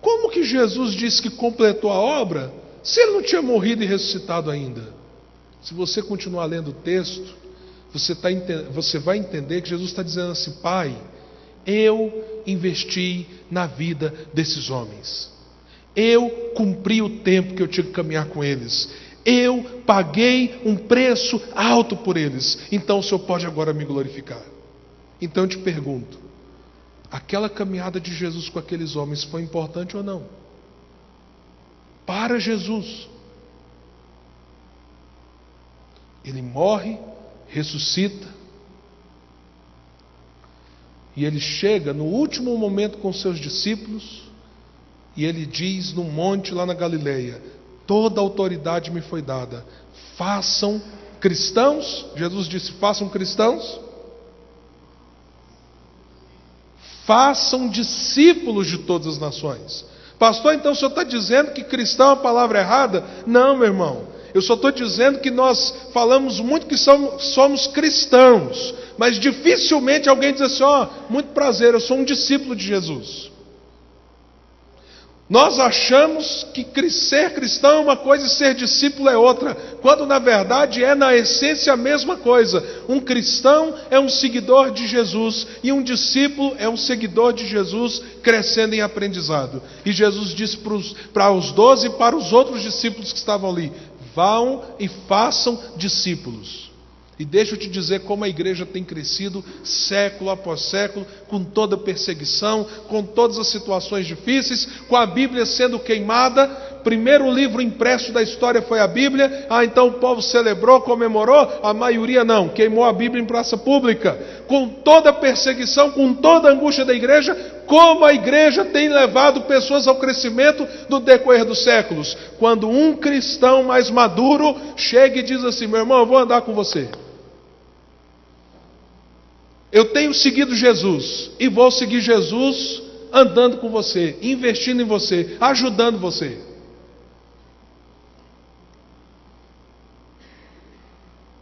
como que Jesus disse que completou a obra, se ele não tinha morrido e ressuscitado ainda? Se você continuar lendo o texto, você vai entender que Jesus está dizendo assim: Pai, eu investi na vida desses homens. Eu cumpri o tempo que eu tinha que caminhar com eles. Eu paguei um preço alto por eles. Então o Senhor pode agora me glorificar. Então eu te pergunto, aquela caminhada de Jesus com aqueles homens foi importante ou não? Para Jesus. Ele morre, ressuscita, e ele chega no último momento com seus discípulos, e ele diz no monte lá na Galileia: Toda autoridade me foi dada. Façam cristãos, Jesus disse, façam cristãos. Façam discípulos de todas as nações. Pastor, então o senhor está dizendo que cristão é uma palavra errada? Não, meu irmão. Eu só estou dizendo que nós falamos muito que somos cristãos, mas dificilmente alguém diz assim, muito prazer, eu sou um discípulo de Jesus. Nós achamos que ser cristão é uma coisa e ser discípulo é outra, quando na verdade é na essência a mesma coisa. Um cristão é um seguidor de Jesus e um discípulo é um seguidor de Jesus crescendo em aprendizado. E Jesus disse para os 12 e para os outros discípulos que estavam ali, vão e façam discípulos. E deixa eu te dizer como a igreja tem crescido século após século, com toda perseguição, com todas as situações difíceis, com a Bíblia sendo queimada. Primeiro livro impresso da história foi a Bíblia. Então o povo celebrou, comemorou, a maioria não, queimou a Bíblia em praça pública. Com toda a perseguição, com toda a angústia da igreja, como a igreja tem levado pessoas ao crescimento no decorrer dos séculos. Quando um cristão mais maduro chega e diz assim, meu irmão, eu vou andar com você. Eu tenho seguido Jesus e vou seguir Jesus andando com você, investindo em você, ajudando você.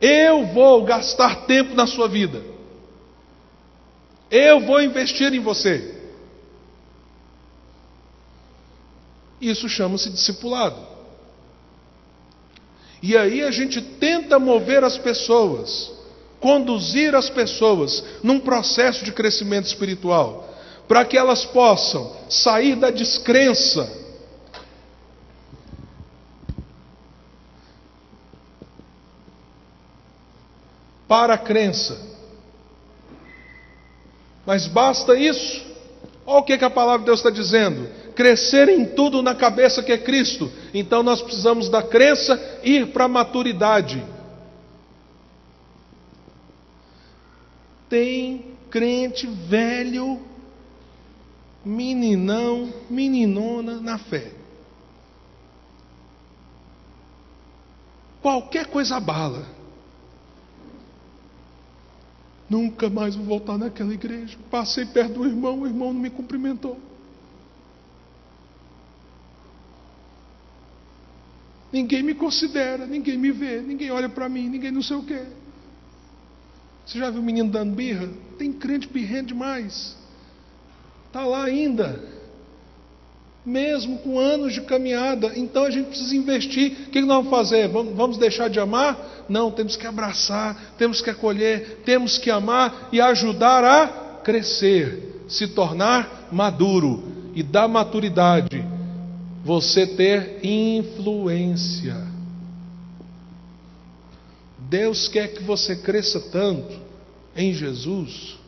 Eu vou gastar tempo na sua vida. Eu vou investir em você. Isso chama-se discipulado. E aí a gente tenta mover as pessoas, conduzir as pessoas num processo de crescimento espiritual, para que elas possam sair da descrença para a crença. Mas basta isso? Olha o que a palavra de Deus está dizendo: crescer em tudo na cabeça que é Cristo. Então nós precisamos da crença ir para a maturidade. Tem crente velho, meninão, meninona na fé. Qualquer coisa abala. Nunca mais vou voltar naquela igreja. Passei perto do irmão, o irmão não me cumprimentou. Ninguém me considera, ninguém me vê, ninguém olha para mim, ninguém não sei o quê. Você já viu o menino dando birra? Tem crente birrento demais. Está lá ainda. Mesmo com anos de caminhada. Então a gente precisa investir. O que nós vamos fazer? Vamos deixar de amar? Não, temos que abraçar, temos que acolher, temos que amar e ajudar a crescer, se tornar maduro. E da maturidade, você ter influência. Deus quer que você cresça tanto em Jesus.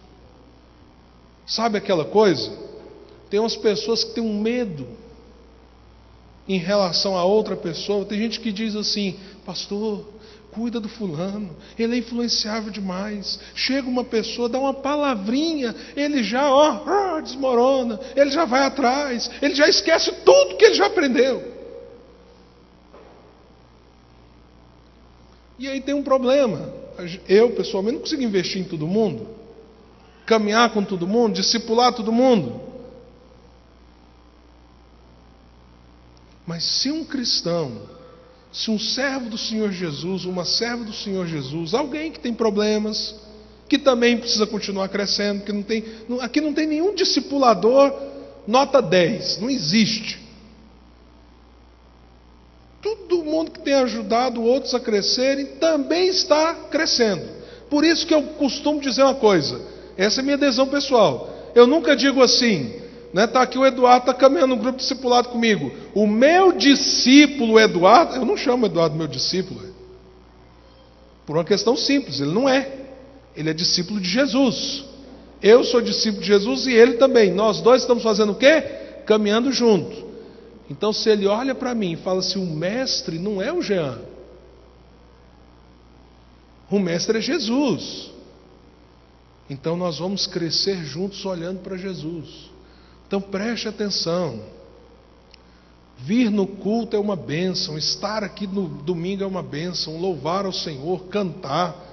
Sabe aquela coisa? Tem umas pessoas que têm um medo em relação a outra pessoa. Tem gente que diz assim: pastor, cuida do fulano, ele é influenciável demais. Chega uma pessoa, dá uma palavrinha, ele já desmorona, ele já vai atrás, ele já esquece tudo que ele já aprendeu. E aí tem um problema. Eu, pessoalmente, não consigo investir em todo mundo, caminhar com todo mundo, discipular todo mundo. Mas se um cristão, se um servo do Senhor Jesus, uma serva do Senhor Jesus, alguém que tem problemas, que também precisa continuar crescendo, aqui não tem nenhum discipulador nota 10, não existe. Todo mundo que tem ajudado outros a crescerem também está crescendo. Por isso que eu costumo dizer uma coisa, essa é a minha adesão pessoal. Eu nunca digo assim, está aqui o Eduardo, está caminhando no grupo discipulado comigo. O meu discípulo Eduardo, eu não chamo Eduardo meu discípulo, por uma questão simples, ele não é. Ele é discípulo de Jesus. Eu sou discípulo de Jesus e ele também. Nós dois estamos fazendo o quê? Caminhando junto. Então, se ele olha para mim e fala assim, o mestre não é o Jean, o mestre é Jesus. Então nós vamos crescer juntos olhando para Jesus. Então preste atenção. Vir no culto é uma bênção, estar aqui no domingo é uma bênção, louvar ao Senhor, cantar.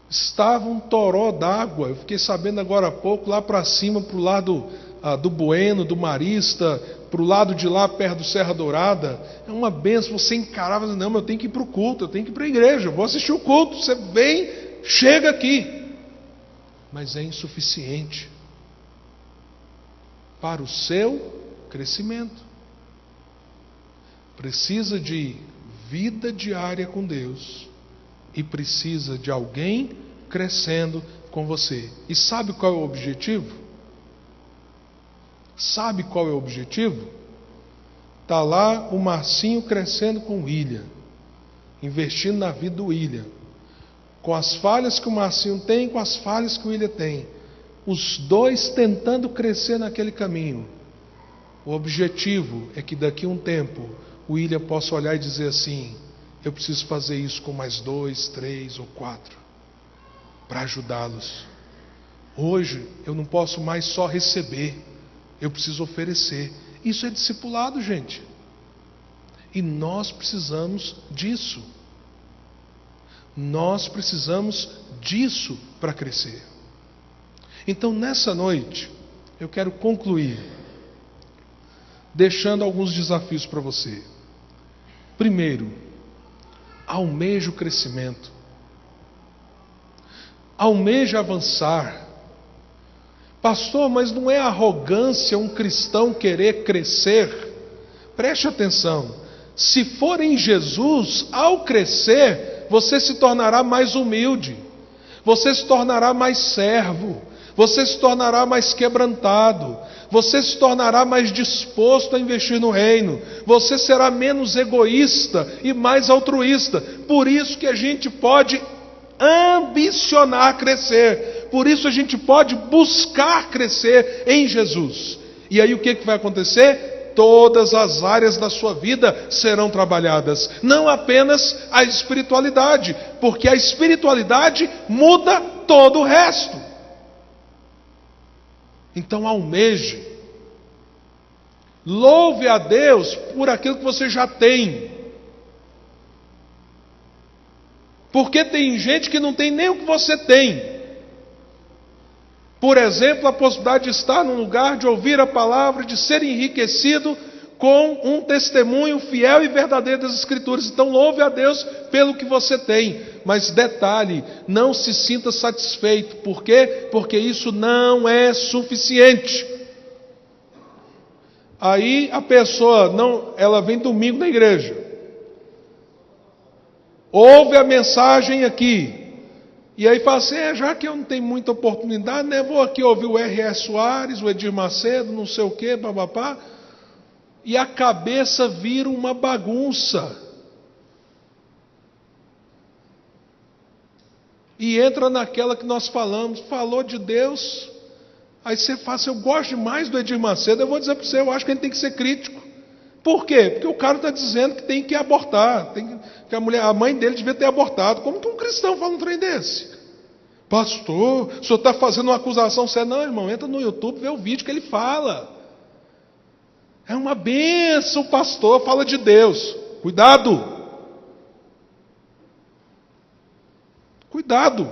Estava um toró d'água, eu fiquei sabendo agora há pouco, lá para cima, para o lado do Bueno, do Marista, para o lado de lá, perto do Serra Dourada. É uma bênção, você encarava, não, eu tenho que ir para o culto, eu tenho que ir para a igreja, eu vou assistir o culto. Você vem, chega aqui. Mas é insuficiente para o seu crescimento. Precisa de vida diária com Deus e precisa de alguém crescendo com você. E sabe qual é o objetivo? Sabe qual é o objetivo? Está lá o Marcinho crescendo com o William, investindo na vida do William, com as falhas que o Marcinho tem, com as falhas que o William tem, os dois tentando crescer naquele caminho. O objetivo é que daqui a um tempo o William possa olhar e dizer assim: eu preciso fazer isso com mais 2, 3 ou 4 para ajudá-los. Hoje eu não posso mais só receber, eu preciso oferecer. Isso é discipulado, gente. E nós precisamos disso. Nós precisamos disso para crescer. Então, nessa noite, eu quero concluir deixando alguns desafios para você. Primeiro, almeje o crescimento. Almeje avançar. Pastor, mas não é arrogância um cristão querer crescer? Preste atenção. Se for em Jesus, ao crescer, você se tornará mais humilde. Você se tornará mais servo. Você se tornará mais quebrantado. Você se tornará mais disposto a investir no reino. Você será menos egoísta e mais altruísta. Por isso que a gente pode ambicionar crescer. Por isso a gente pode buscar crescer em Jesus. E aí o que vai acontecer? Todas as áreas da sua vida serão trabalhadas. Não apenas a espiritualidade, porque a espiritualidade muda todo o resto. Então almeje, louve a Deus por aquilo que você já tem, porque tem gente que não tem nem o que você tem. Por exemplo, a possibilidade de estar num lugar, de ouvir a palavra, de ser enriquecido com um testemunho fiel e verdadeiro das Escrituras. Então louve a Deus pelo que você tem. Mas detalhe, não se sinta satisfeito. Por quê? Porque isso não é suficiente. Aí a pessoa, ela vem domingo na igreja, ouve a mensagem aqui, e aí fala assim, já que eu não tenho muita oportunidade, né, vou aqui ouvir o R.S. Soares, o Edir Macedo, não sei o quê, papapá, e a cabeça vira uma bagunça. E entra naquela que nós falamos, falou de Deus, aí você fala assim, eu gosto demais do Edir Macedo, eu vou dizer para você, eu acho que a gente tem que ser crítico. Por quê? Porque o cara está dizendo que tem que abortar, que a mãe dele devia ter abortado. Como que um cristão fala um trem desse? Pastor, o senhor está fazendo uma acusação séria? Não, irmão, entra no YouTube e vê o vídeo que ele fala. É uma bênção, pastor, fala de Deus. Cuidado! Cuidado!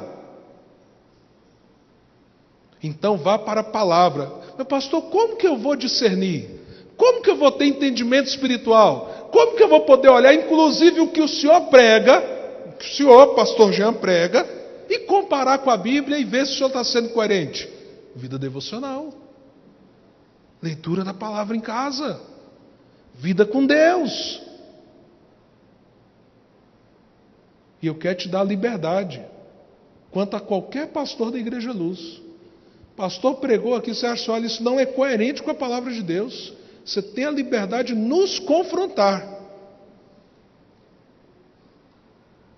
Então vá para a palavra. Mas pastor, como que eu vou discernir? Como que eu vou ter entendimento espiritual? Como que eu vou poder olhar, inclusive, o que o senhor prega, o que o senhor, pastor Jean, prega, e comparar com a Bíblia e ver se o senhor está sendo coerente? Vida devocional. Leitura da palavra em casa. Vida com Deus. E eu quero te dar liberdade quanto a qualquer pastor da Igreja Luz. Pastor pregou aqui, você acha, olha, isso não é coerente com a palavra de Deus. Você tem a liberdade de nos confrontar.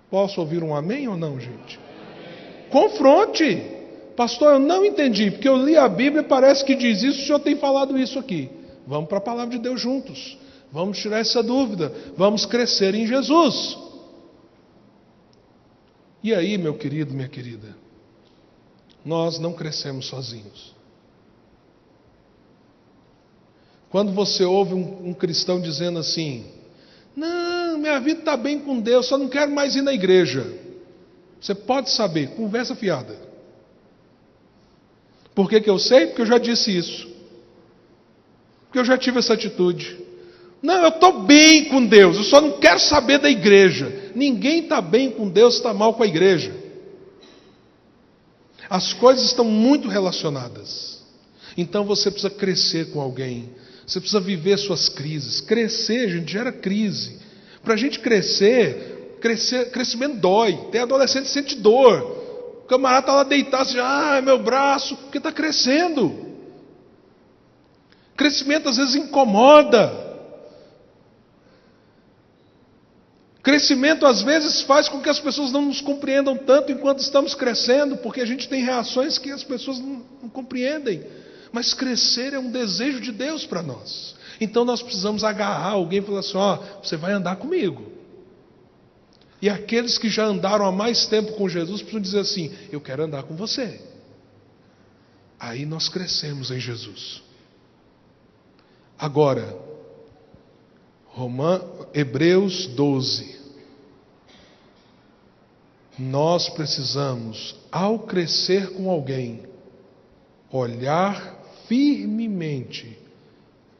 Posso ouvir um amém ou não, gente? Amém. Confronte. Pastor, eu não entendi, porque eu li a Bíblia e parece que diz isso, o senhor tem falado isso aqui. Vamos para a palavra de Deus juntos. Vamos tirar essa dúvida. Vamos crescer em Jesus. E aí, meu querido, minha querida, nós não crescemos sozinhos. Quando você ouve um cristão dizendo assim: não, minha vida está bem com Deus, só não quero mais ir na igreja. Você pode saber, conversa fiada. Por que eu sei? Porque eu já disse isso. Porque eu já tive essa atitude. Não, eu estou bem com Deus, eu só não quero saber da igreja. Ninguém está bem com Deus, está mal com a igreja. As coisas estão muito relacionadas. Então você precisa crescer com alguém. Você precisa viver suas crises. Crescer, gente, gera crise. Para a gente crescimento dói. Tem adolescente que sente dor. O camarada está lá deitado, assim, meu braço, porque está crescendo. Crescimento às vezes incomoda. Crescimento às vezes faz com que as pessoas não nos compreendam tanto enquanto estamos crescendo, porque a gente tem reações que as pessoas não compreendem. Mas crescer é um desejo de Deus para nós. Então nós precisamos agarrar alguém e falar assim: você vai andar comigo. E aqueles que já andaram há mais tempo com Jesus precisam dizer assim: eu quero andar com você. Aí nós crescemos em Jesus. Agora, Hebreus 12. Nós precisamos, ao crescer com alguém, olhar firmemente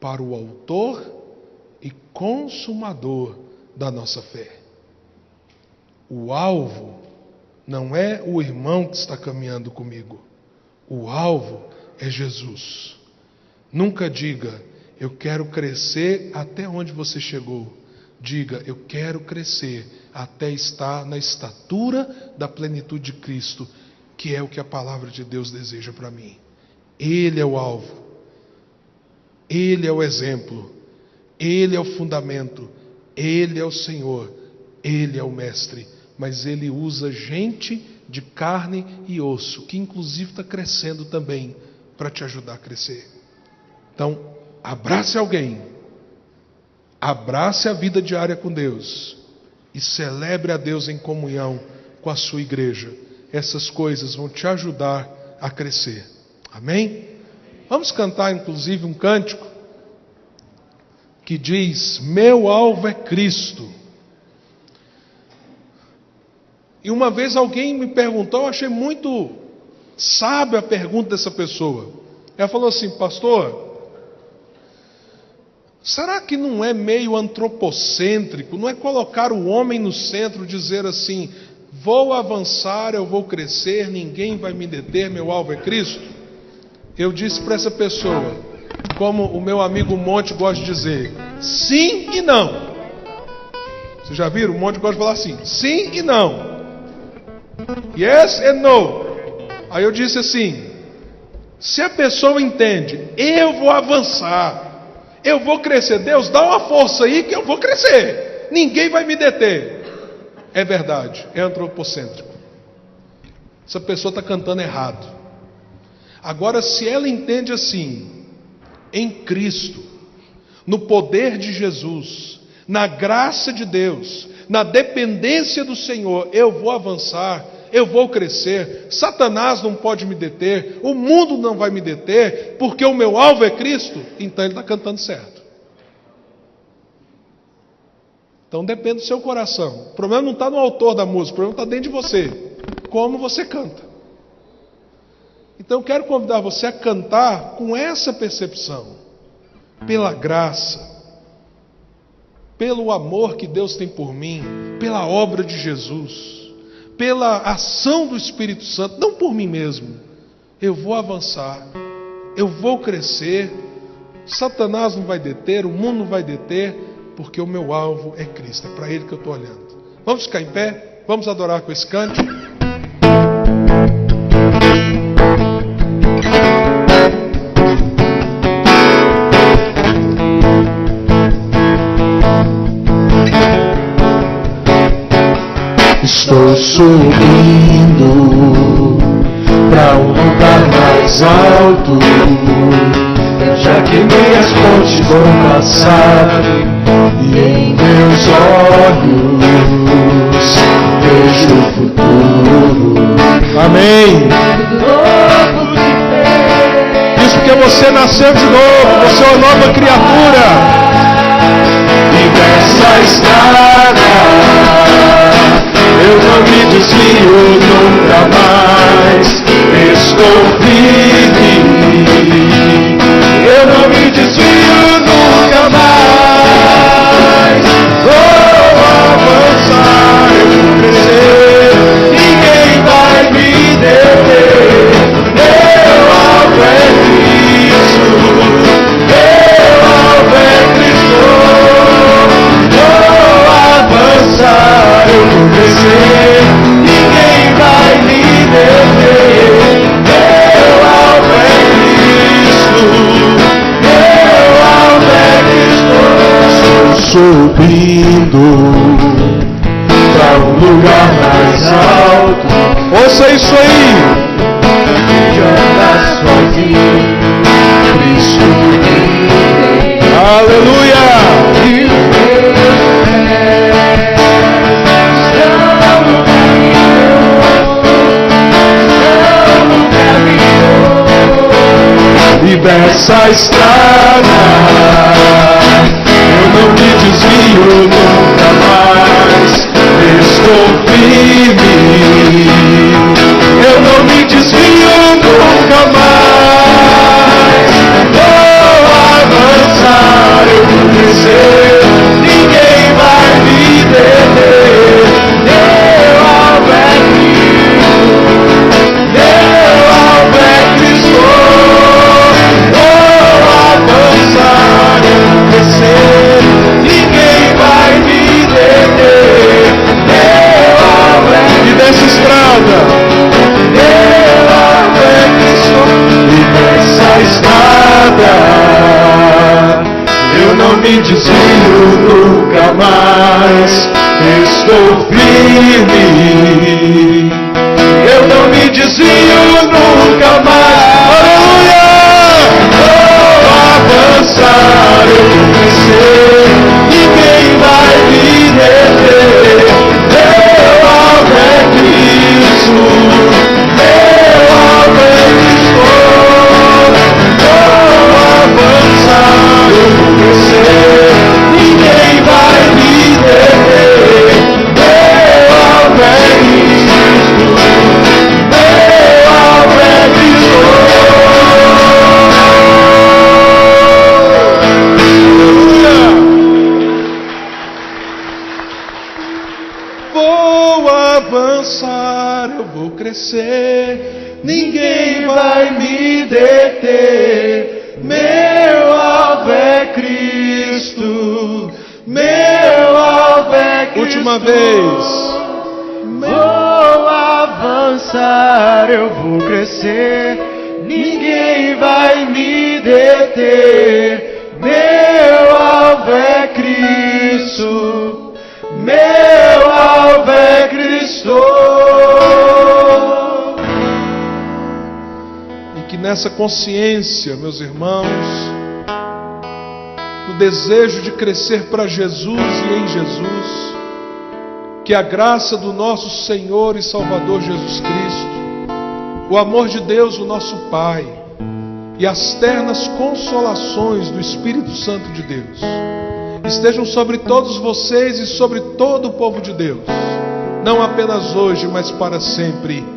para o autor e consumador da nossa fé. O alvo não é o irmão que está caminhando comigo. O alvo é Jesus. Nunca diga: eu quero crescer até onde você chegou. Diga: eu quero crescer até estar na estatura da plenitude de Cristo, que é o que a palavra de Deus deseja para mim. Ele é o alvo. Ele é o exemplo. Ele é o fundamento. Ele é o Senhor. Ele é o mestre. Mas Ele usa gente de carne e osso, que inclusive está crescendo também, para te ajudar a crescer. Então, abrace alguém, abrace a vida diária com Deus e celebre a Deus em comunhão com a sua igreja. Essas coisas vão te ajudar a crescer. Amém? Vamos cantar inclusive um cântico que diz: meu alvo é Cristo. E uma vez alguém me perguntou, eu achei muito sábia a pergunta dessa pessoa. Ela falou assim: pastor, será que não é meio antropocêntrico, não é colocar o homem no centro, dizer assim: vou avançar, eu vou crescer, ninguém vai me deter, meu alvo é Cristo? Eu disse para essa pessoa, como o meu amigo Monte gosta de dizer: sim e não. Vocês já viram? O Monte gosta de falar assim: sim e não. Yes and no. Aí eu disse assim: se a pessoa entende, eu vou avançar, eu vou crescer, Deus dá uma força aí que eu vou crescer, ninguém vai me deter. É verdade, é antropocêntrico. Essa pessoa está cantando errado. Agora, se ela entende assim, em Cristo, no poder de Jesus, na graça de Deus, na dependência do Senhor, eu vou avançar, eu vou crescer, Satanás não pode me deter, o mundo não vai me deter, porque o meu alvo é Cristo, então ele está cantando certo. Então depende do seu coração. O problema não está no autor da música, o problema está dentro de você, como você canta. Então eu quero convidar você a cantar com essa percepção, pela graça, pelo amor que Deus tem por mim, pela obra de Jesus, pela ação do Espírito Santo, não por mim mesmo. Eu vou avançar, eu vou crescer, Satanás não vai deter, o mundo não vai deter, porque o meu alvo é Cristo, é para Ele que eu estou olhando. Vamos ficar em pé, vamos adorar com esse cântico. Estou subindo para um lugar mais alto. Eu já queimei as pontes do passado e em meus olhos vejo o futuro. Amém. Isso porque você nasceu de novo, você é uma nova criatura. E nessa estrada eu não me desvio nunca mais. Estou firme, eu não me desvio nunca mais. Vou avançar, eu vou crescer, ninguém vai me deter. Meu alvo é Cristo, meu alvo é Cristo. Vou avançar, eu vou crescer, ninguém vai me deter. Meu alvo é Cristo, meu alvo é Cristo. Estou subindo para um lugar mais alto. Ouça isso aí. De andar sozinho, Cristo me Aleluia. e os meus pés estão no caminho, e dessa estrada eu não me desvio nunca mais. Estou firme, eu não me desvio nunca mais. Vou avançar, eu vou crescer, ninguém vai me deter. Meu alvo é Cristo, meu alvo é Cristo. Vou avançar, eu vou crescer, ninguém vai me deter. Meu alvo é Cristo. E dessa estrada, E nessa estrada eu não me desvio nunca mais. Estou firme, eu não me desvio nunca mais. Aleluia! Vou avançar, eu vou crescer, ninguém vai me deter. Meu alvo é Cristo, meu alvo é Cristo. Vou avançar, eu vou crescer, ninguém vai me deter. Meu alvo é Cristo, meu alvo é Cristo. vou avançar, eu vou crescer, Ninguém vai me deter. Meu alvo é Cristo, meu alvo é Cristo. última vez. Vou avançar, eu vou crescer, ninguém vai me deter. Meu alvo é Cristo, meu alvo é Cristo. E que nessa consciência, meus irmãos, no desejo de crescer para Jesus e em Jesus, que a graça do nosso Senhor e Salvador Jesus Cristo, o amor de Deus, o nosso Pai, e as ternas consolações do Espírito Santo de Deus estejam sobre todos vocês e sobre todo o povo de Deus, não apenas hoje, mas para sempre.